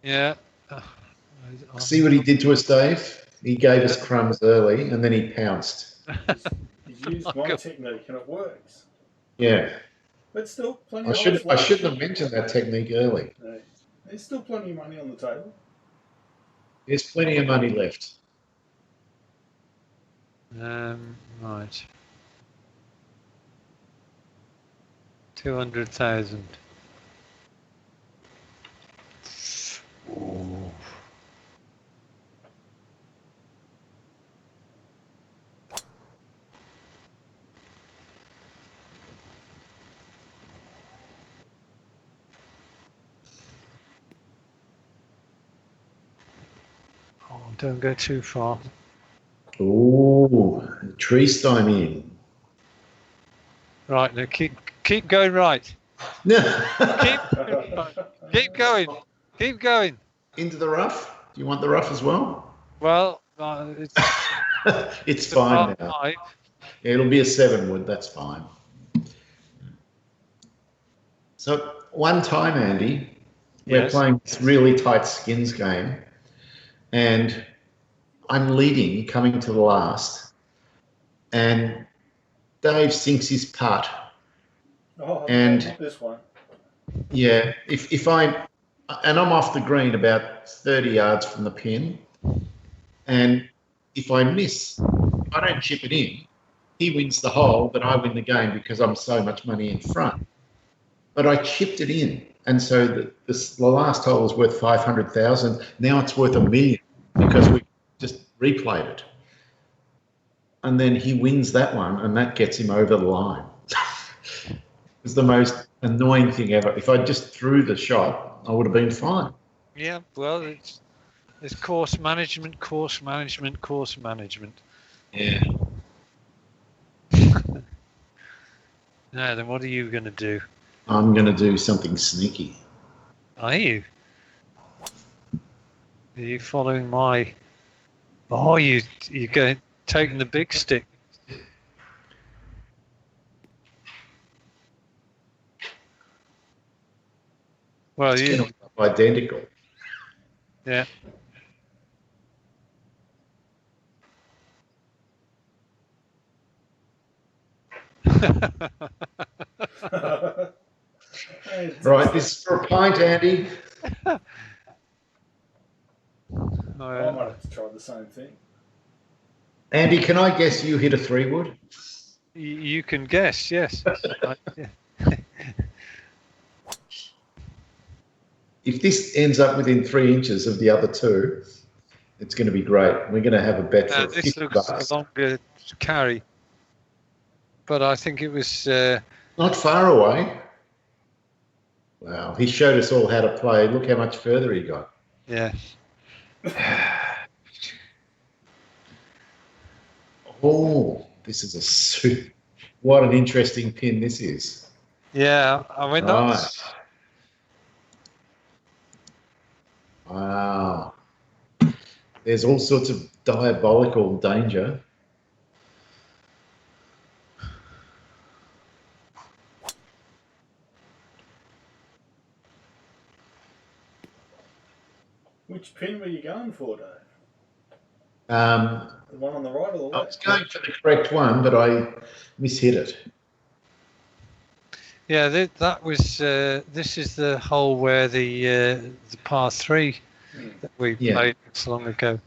Yeah. See what he did to us, Dave? He gave us crumbs early and then he pounced. He's used my technique and it works. Yeah. But still, plenty I of shouldn't have mentioned that technique early. No. There's still plenty of money on the table. There's plenty of money left. Right. 200,000. Oh. Oh, don't go too far. Ooh, tree stime in. Right, now keep going right. Keep going. Keep going. Into the rough? Do you want the rough as well? Well, it's fine now. 5. Yeah, it'll be a 7 wood, that's fine. So one time, Andy, we're playing this really tight skins game and I'm leading coming to the last and Dave sinks his putt. Oh, and not this one. Yeah, if I'm off the green about 30 yards from the pin, and if I miss, if I don't chip it in, he wins the hole, but I win the game because I'm so much money in front. But I chipped it in, and so the last hole was worth 500,000. Now it's worth $1 million because we just replayed it, and then he wins that one, and that gets him over the line. It's the most annoying thing ever. If I just threw the shot, I would have been fine. Yeah, well, it's course management. Yeah. Now then, what are you going to do? I'm going to do something sneaky. Are you? Are you following my? Oh, you're going taking the big stick. Well, it's identical. Yeah. Right, this is for a pint, Andy. I might have to try the same thing. Andy, can I guess you hit a 3 wood? You can guess, yes. Yeah. If this ends up within 3 inches of the other two, it's going to be great. We're going to have a bet for this $50. looks a longer carry, but I think it was not far away. Wow, he showed us all how to play. Look how much further he got. Yeah. Oh, this is a suit. What an interesting pin this is. Yeah, I mean that's. Wow. There's all sorts of diabolical danger. Which pin were you going for, Dave? The one on the right or the left? I was going for the correct one, but I mishit it. Yeah, that was. This is the hole where the par 3 that we played so long ago.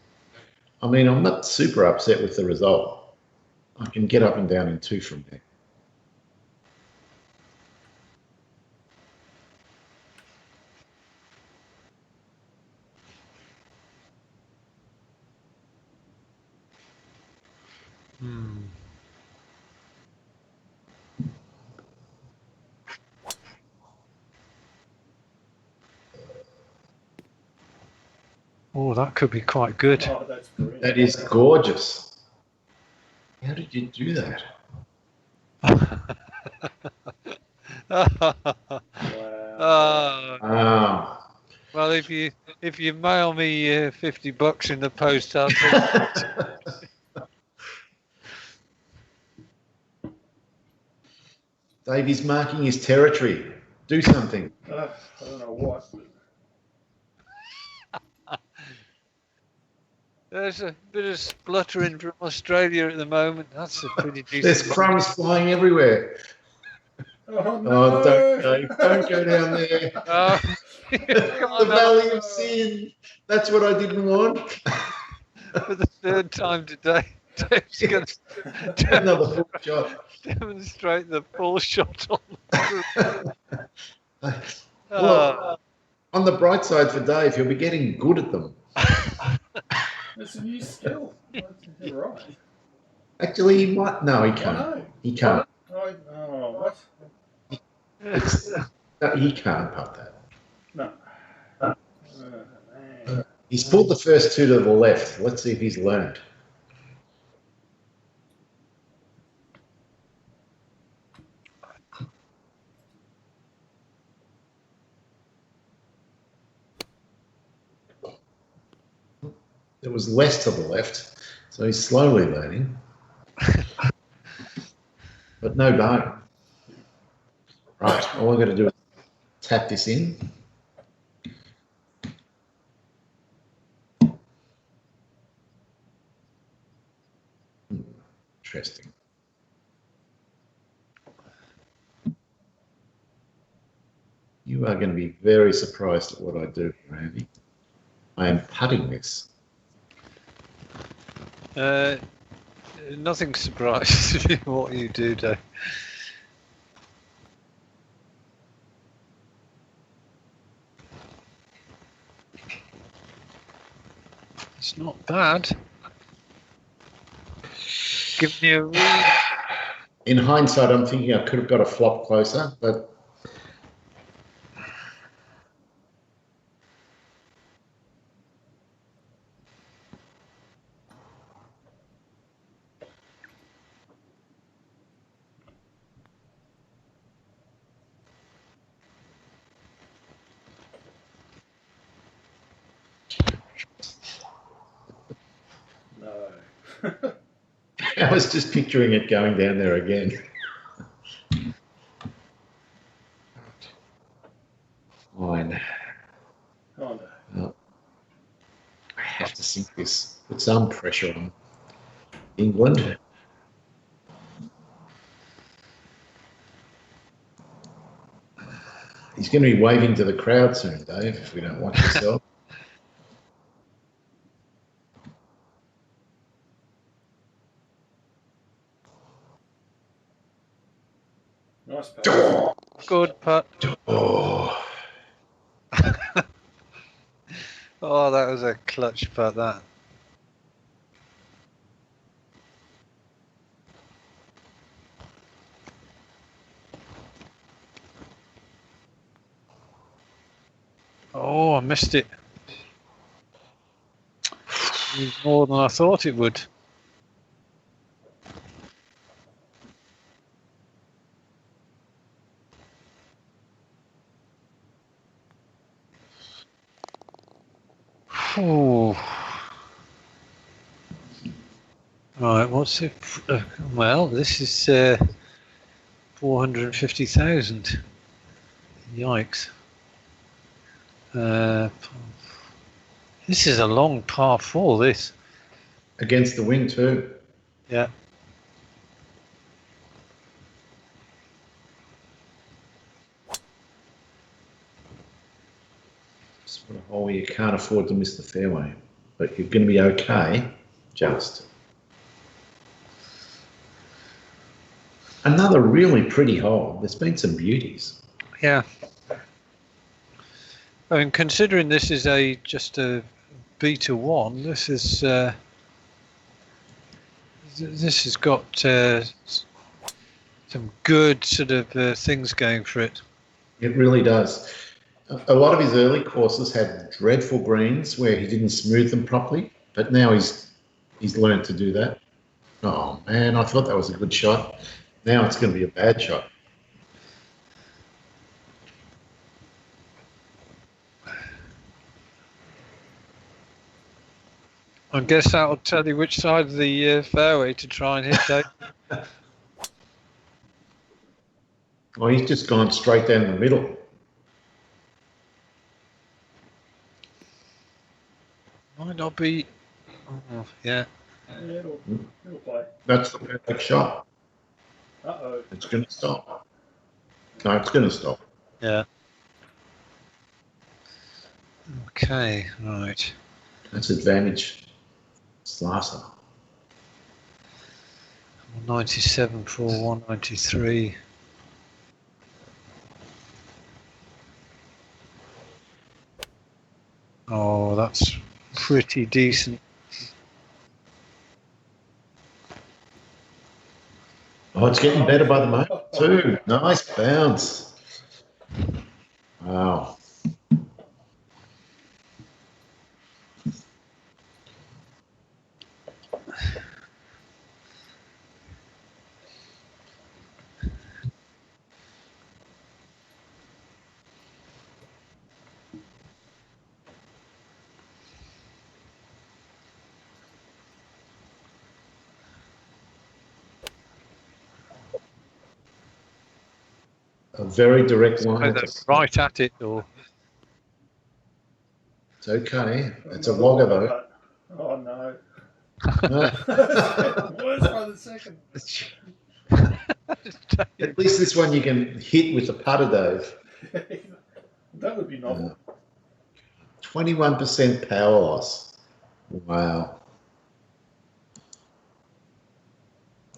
I mean, I'm not super upset with the result. I can get up and down in 2 from there. Hmm. Oh, that could be quite good. Oh, that's brilliant. That is gorgeous. How did you do that? Oh, well, if you mail me $50 in the post, I'll take it. Dave, he's marking his territory. Do something. I don't know what. There's a bit of spluttering from Australia at the moment. That's a pretty decent. There's crumbs flying everywhere. Oh, no. Oh, don't, Dave. Don't go down there. The valley of sin. That's what I didn't want. For the third time today, Dave's going to Another full shot. demonstrate the full shot on. Well, on the bright side for Dave, he'll be getting good at them. It's a new skill. You're right. Actually, he might. No, he I can't. know. He can't. Oh, what? No, he can't putt that. No. He's pulled the first two to the left. Let's see if he's learned. There was less to the left, so he's slowly learning. But no bogey. Right, all I've got to do is tap this in. Interesting. You are going to be very surprised at what I do, Randy. I am putting this. Nothing surprises me what you do, Dave. It's not bad. Give me a read. In hindsight, I'm thinking I could have got a flop closer, but No. I was just picturing it going down there again. Fine. Oh, no. Oh, I have to sink this. Put some pressure on England. He's going to be waving to the crowd soon, Dave, if we don't watch ourselves. Nice pass. Good putt. Oh, Oh, that was a clutch putt, that. Oh, I missed it. It was more than I thought it would. Ooh. Right, what's it? Well, this is 450,000. Yikes. This is a long par four, this. against the wind too. Yeah. It's a hole where you can't afford to miss the fairway, but you're going to be okay. Just another really pretty hole. There's been some beauties. Yeah. I mean, considering this is just a beta one, this is this has got some good sort of things going for it. It really does. A lot of his early courses had dreadful greens where he didn't smooth them properly, but now he's learned to do that. Oh man, I thought that was a good shot. Now it's going to be a bad shot. I guess that'll tell you which side of the fairway to try and hit, Dave. Oh, he's just gone straight down the middle. Might not be. Oh, yeah. Yeah, it'll play. That's the perfect shot. Uh-oh. It's going to stop. No, it's going to stop. Yeah. Okay, right. That's advantage. Slasher. 97 for 193. Oh, that's pretty decent. Oh, it's getting better by the moment too. Nice bounce. Wow. A very direct line. Right at it, though. It's okay. It's a logger, though. Oh, no. Worse by the second. At least this one you can hit with the putter, Dave. That would be novel. 21% power loss. Wow.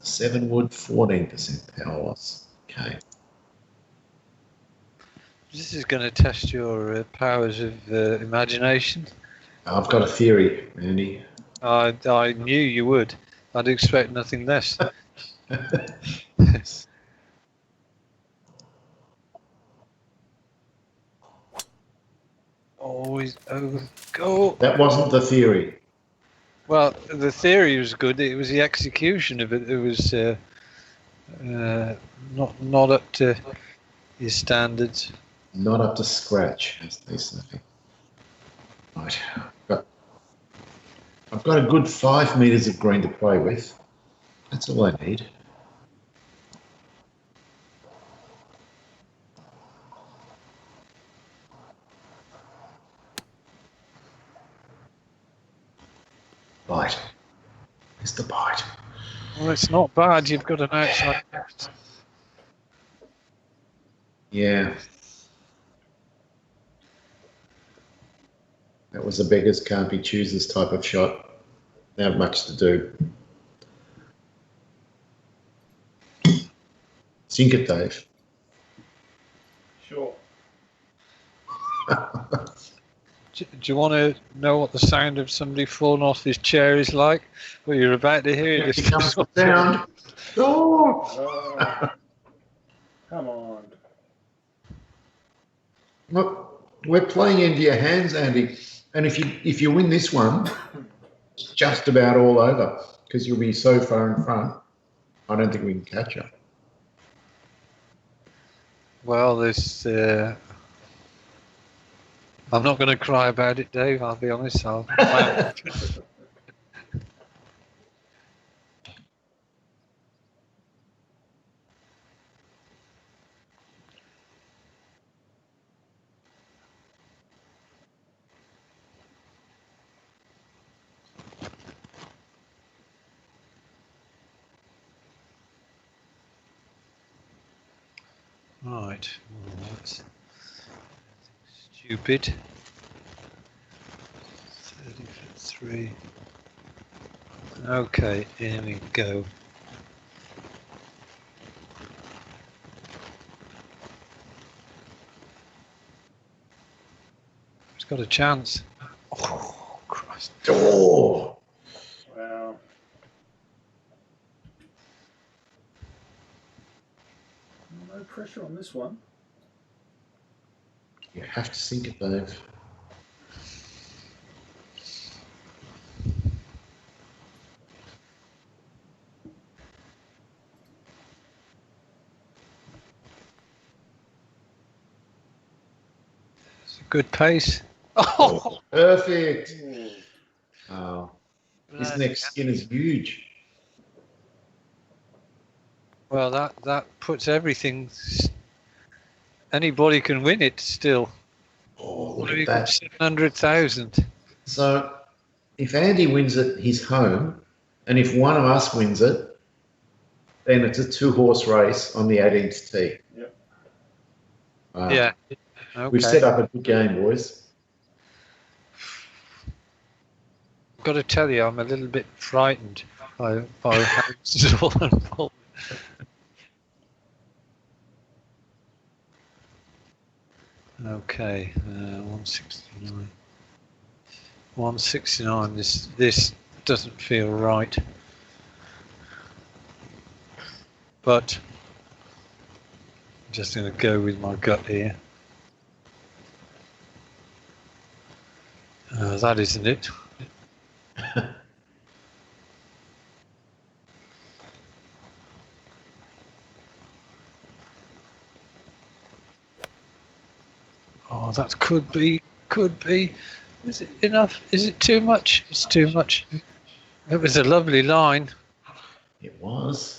7 wood, 14% power loss. Okay. This is going to test your powers of imagination. I've got a theory, Andy. I knew you would. I'd expect nothing less. Always go. That wasn't the theory. Well, the theory was good. It was the execution of it. It was not up to your standards. Not up to scratch, as they say. Right. I've got a good 5 meters of green to play with. That's all I need. Bite. It's the bite. Well, it's not bad. You've got an outside net. Yeah. That was a beggars can't be choosers type of shot. They have much to do. Sink it, Dave. Sure. Do you want to know what the sound of somebody falling off his chair is like? Well, you're about to hear Here this. comes the sound. Oh! Oh, come on. Look, we're playing into your hands, Andy. And if you win this one, it's just about all over because you'll be so far in front. I don't think we can catch you. Well, there's. I'm not going to cry about it, Dave. I'll be honest. Right. Well, that's stupid. 30 for 3. Okay, here we go. It's got a chance. Oh, Christ. Oh! Wow. pressure on this one. You have to sink it, Dave. It's a good pace. Oh, perfect. Ooh. Oh, this next skin is huge. Well, that puts everything. Anybody can win it still. Oh, What look have you at got? that. 700,000. So if Andy wins it, he's home. And if one of us wins it, then it's a 2-horse race on the 18th tee. Yep. Wow. Yeah. Okay. We've set up a good game, boys. Got to tell you, I'm a little bit frightened by how this is all unfolding. Okay, 169. 169. This doesn't feel right, but I'm just going to go with my gut here. That isn't it. Oh, that could be. Is it enough? Is it too much? It's too much. It was a lovely line. It was.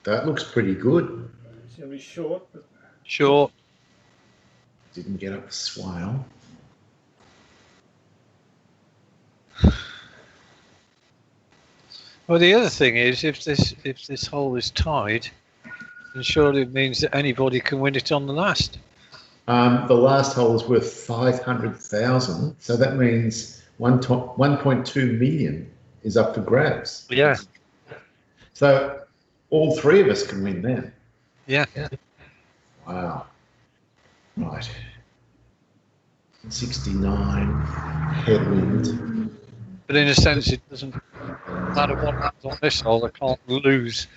That looks pretty good. It's going to be short, but Sure. Didn't get up the swale. Well, the other thing is, if this hole is tied, then surely it means that anybody can win it on the last. The last hole is worth 500,000, so that means 1.2 million is up for grabs. Yeah. So all three of us can win then. Yeah. Wow. Right. 69 headwind. But in a sense, it doesn't matter what happens on this hole. I can't lose.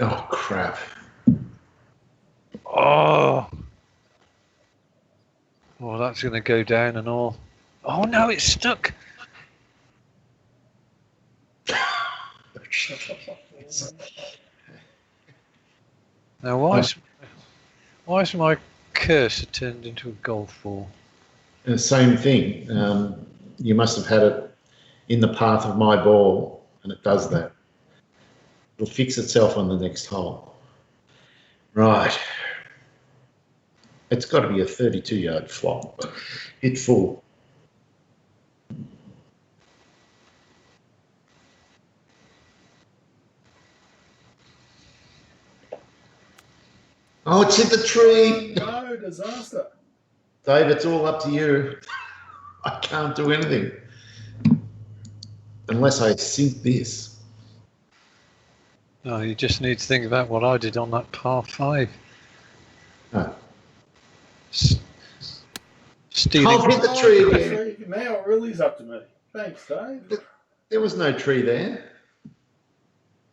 Oh crap. Oh, that's going to go down and all. Oh no, it's stuck. Now, why is my cursor turned into a golf ball? And the same thing. You must have had it in the path of my ball, and it does that. It'll fix itself on the next hole. Right. It's got to be a 32-yard flop. Hit full. Oh, it's hit the tree. no, disaster. Dave, it's all up to you. I can't do anything unless I sink this. No, you just need to think about what I did on that par 5. Oh. Stealing. I've hit the tree again. Now it really is up to me. Thanks, Dave. There was no tree there.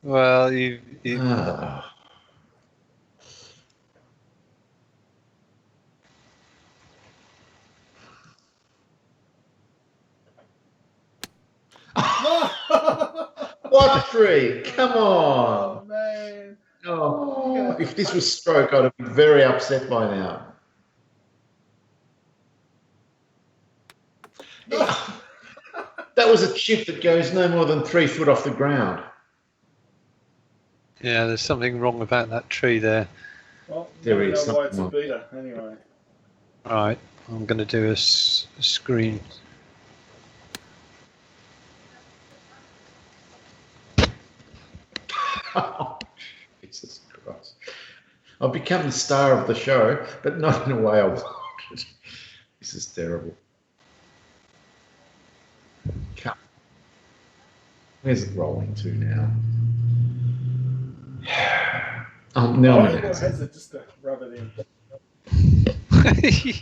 Well, you Ah. What tree? Come on. Oh, man. Oh, if this was stroke, I'd have been very upset by now. That was a chip that goes no more than 3 foot off the ground. Yeah, there's something wrong about that tree there. Well, There you is know why it's a something beater, anyway. All right, I'm going to do a screen. Jesus Christ. I've become the star of the show, but not in a way I wanted. This is terrible. Where's it rolling to now? Now I'm in Or it. has it just to rub it in?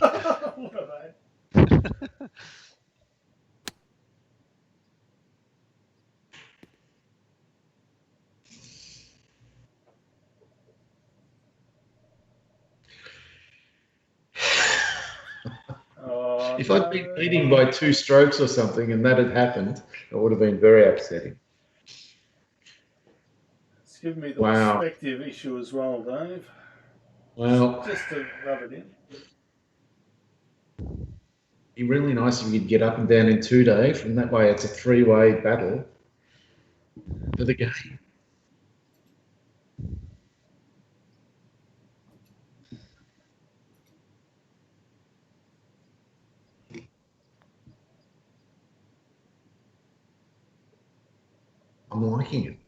What are they? Oh, If I'd been no. leading by 2 strokes or something and that had happened, it would have been very upsetting. It's giving me the Wow. perspective issue as well, Dave. Well, Just to rub it in. it'd be really nice if you could get up and down in 2, Dave, and that way it's a 3-way battle for the game. I'm liking it.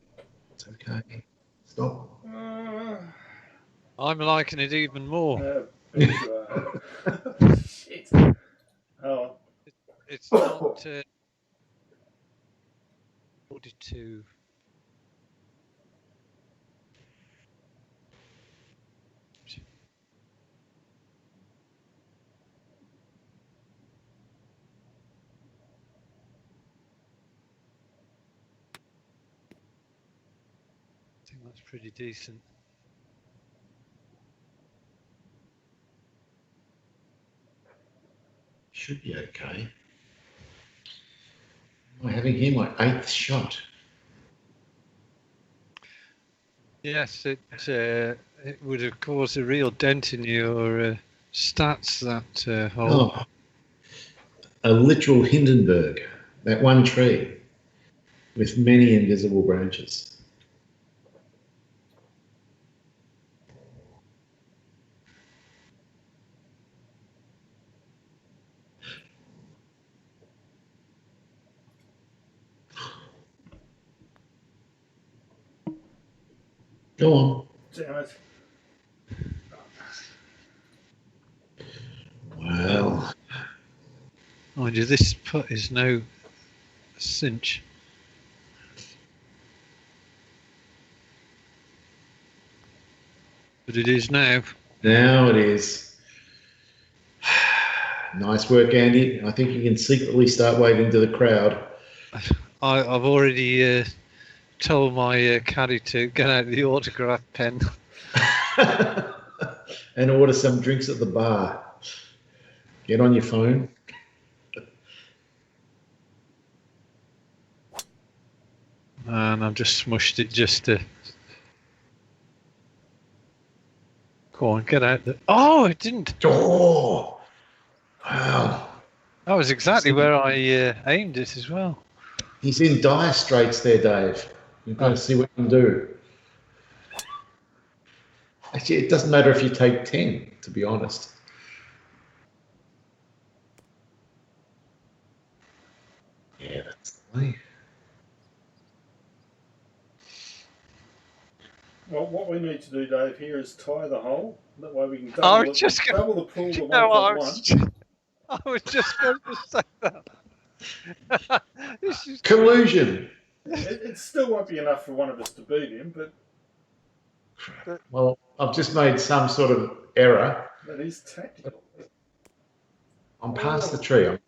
It's okay. Stop. I'm liking it even more. Bet you are. Shit. Oh. It's not 42. I think that's pretty decent. Should be okay. Am I having here my 8th shot? Yes, it would have caused a real dent in your stats, that hole. Oh, a literal Hindenburg, that one tree with many invisible branches. Go on. Damn it. Well, Mind you, this putt is no cinch. But it is now. now it is. Nice work, Andy. I think you can secretly start waving to the crowd. I've already told my caddy to get out the autograph pen. And order some drinks at the bar. Get on your phone. And I've just smushed it just to... Go on, get out there. Oh, it didn't. Oh, wow. That was exactly where I aimed it as well. He's in dire straits there, Dave. You've got to see what you can do. Actually, it doesn't matter if you take 10, to be honest. Yeah, that's the way. Well, what we need to do, Dave, here is tie the hole. That way we can I double, was just gonna- double the pool to No, 1.1. I was just going to say that. This is Collusion. It still won't be enough for one of us to beat him, but Well, I've just made some sort of error. that is tactical. I'm past the tree.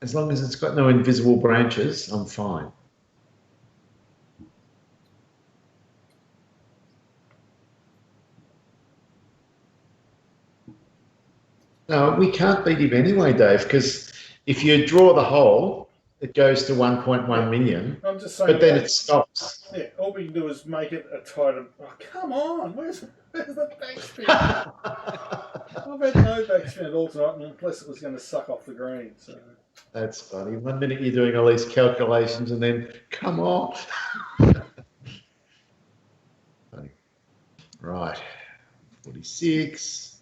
As long as it's got no invisible branches, I'm fine. No, we can't beat him anyway, Dave, because if you draw the hole, it goes to 1.1 million, I'm just saying. but then it stops. Yeah, all we can do is make it a tighter. Oh, come on! Where's the backspin? I've had no backspin at all tonight, unless it was going to suck off the green. So That's funny. 1 minute you're doing all these calculations, and then come on. Funny. Right, 46.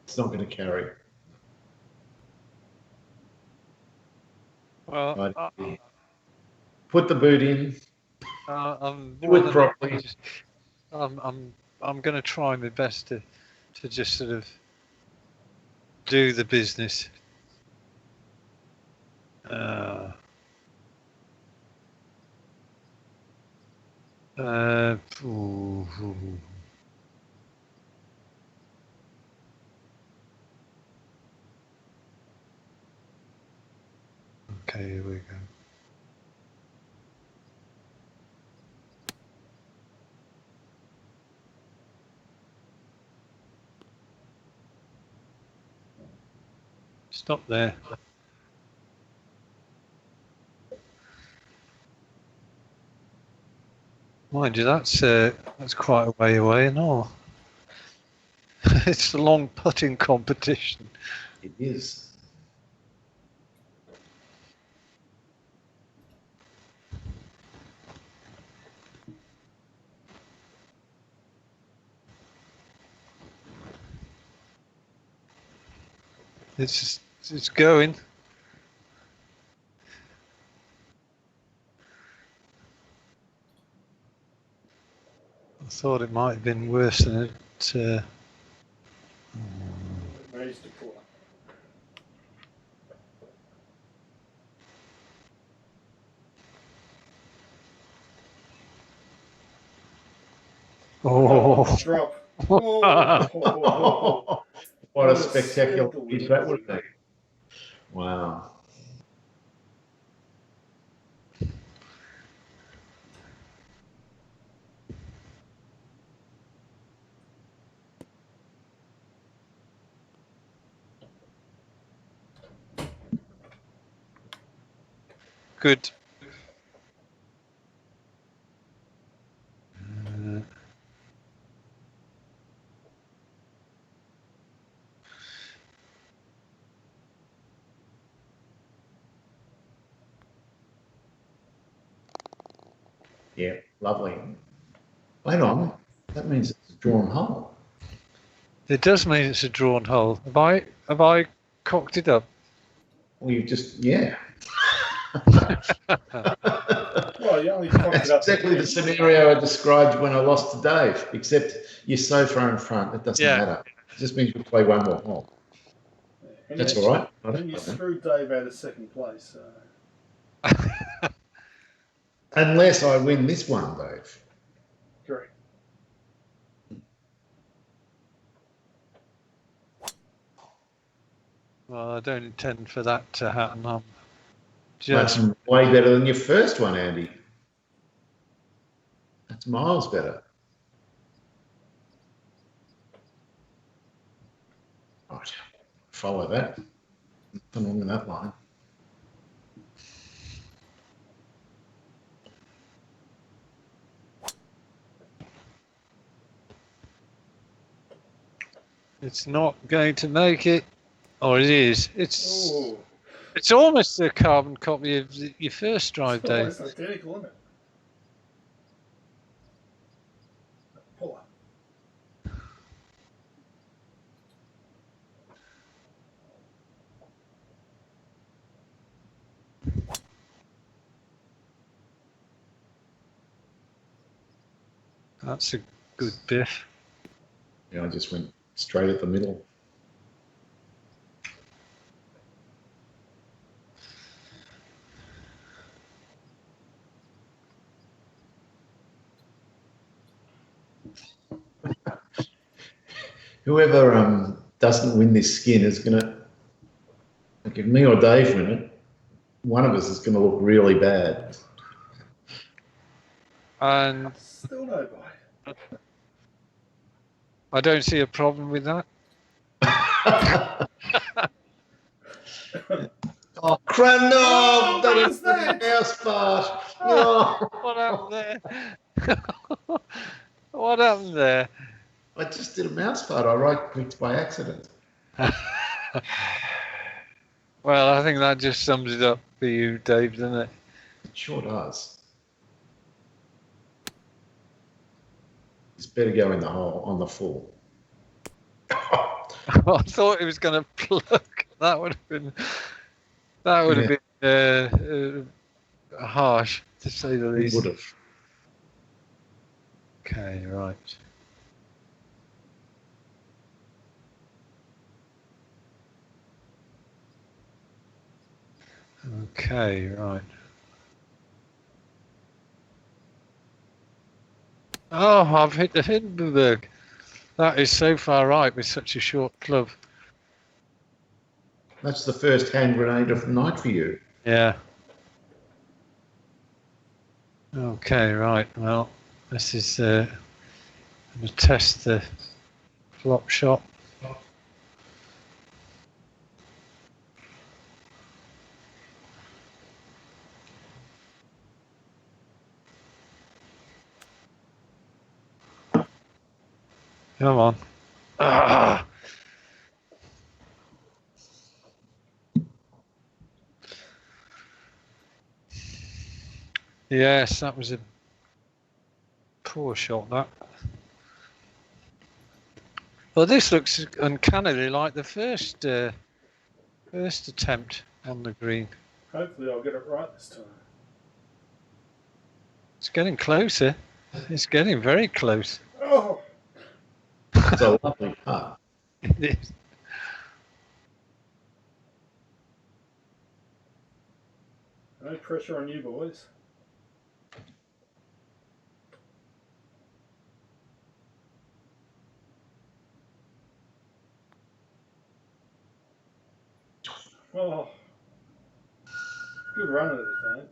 It's not going to carry. well. Right. Put the boot in. I'm Do it properly. I'm going to try my best to just sort of do the business. Ooh. Okay, here we go. Stop there. Mind you, that's quite a way away and all. It's a long putting competition. It is. It's going. I thought it might have been worse than it. Raised to pull. Oh, Drop. Oh, What a spectacular finish that would have been. Wow. good. Yeah, lovely. Wait on. That means it's a drawn hole. It does mean it's a drawn hole. Have I cocked it up? Well, you've just, yeah. Well, you only cocked That's it up. exactly the scenario I described when I lost to Dave, except you're so far in front, it doesn't matter. It just means we play one more hole. And That's all right. And you screwed Dave out of second place. Unless I win this one, Dave. Correct. Well, I don't intend for that to happen. I'm That's just way better than your first one, Andy. That's miles better. Right. Follow that. Nothing wrong with that line. It's not going to make it, or it is. It's Ooh. It's almost a carbon copy of your first drive, It's Dave. almost identical, isn't it? Pull up. That's a good biff. Yeah, I just went straight at the middle. Whoever doesn't win this skin is going to, like if me or Dave win it, one of us is going to look really bad. And Still no bite. I don't see a problem with that. Oh, crap, no! Oh, That what is was that? mouse fart. No. What happened there? What happened there? I just did a mouse fart. I right-clicked by accident. Well, I think that just sums it up for you, Dave, doesn't it? It sure does. It's better go in the hole on the full. I thought it was going to plug. That would have been harsh, to say the It least. would have. Okay, right. Okay, right. Oh, I've hit the Hindenburg. That is so far right with such a short club. That's the first hand grenade of the night for you. Yeah. Okay, right. Well, this is going to test the flop shot. Come on. Ah. Yes, that was a poor shot, that. Well, this looks uncannily like the first attempt on the green. Hopefully I'll get it right this time. It's getting closer. It's getting very close. Oh! It's a lovely putt. It is. No pressure on you boys. Oh, good run at it, Dan.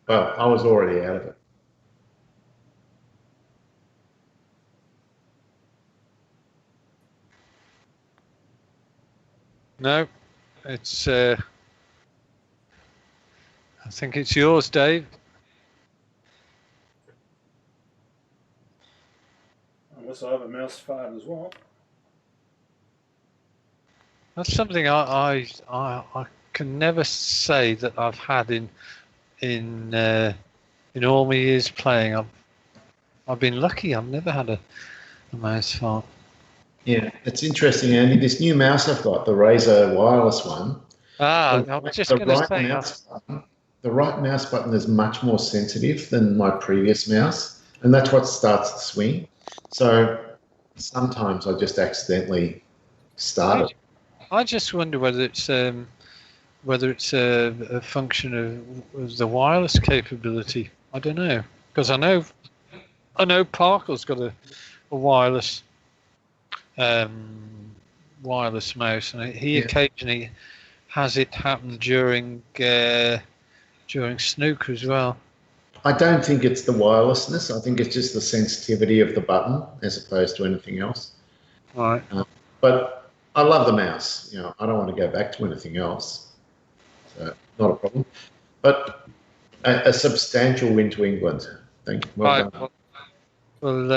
Well, I was already out of it. No, it's. I think it's yours, Dave. Unless I have a mouse fart as well. That's something I can never say that I've had in all my years playing. I've been lucky. I've never had a mouse fart. Yeah, it's interesting, Andy. This new mouse I've got, the Razer wireless one. I was just going to say. The right mouse button is much more sensitive than my previous mouse, and that's what starts the swing. So sometimes I just accidentally start it. I just wonder whether it's a function of the wireless capability. I don't know, because I know Parker's got a wireless wireless mouse, and he occasionally has it happen during snooker as well. I don't think it's the wirelessness. I think it's just the sensitivity of the button as opposed to anything else. Right. But I love the mouse. You know, I don't want to go back to anything else. So not a problem. But a substantial win to England. Thank you. Well done. Well,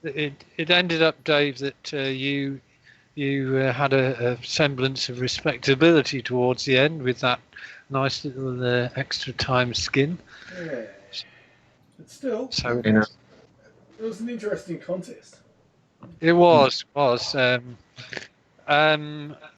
it ended up, Dave, that you had a semblance of respectability towards the end with that nice little extra time skin. Yeah. But still, So it was an interesting contest. it was.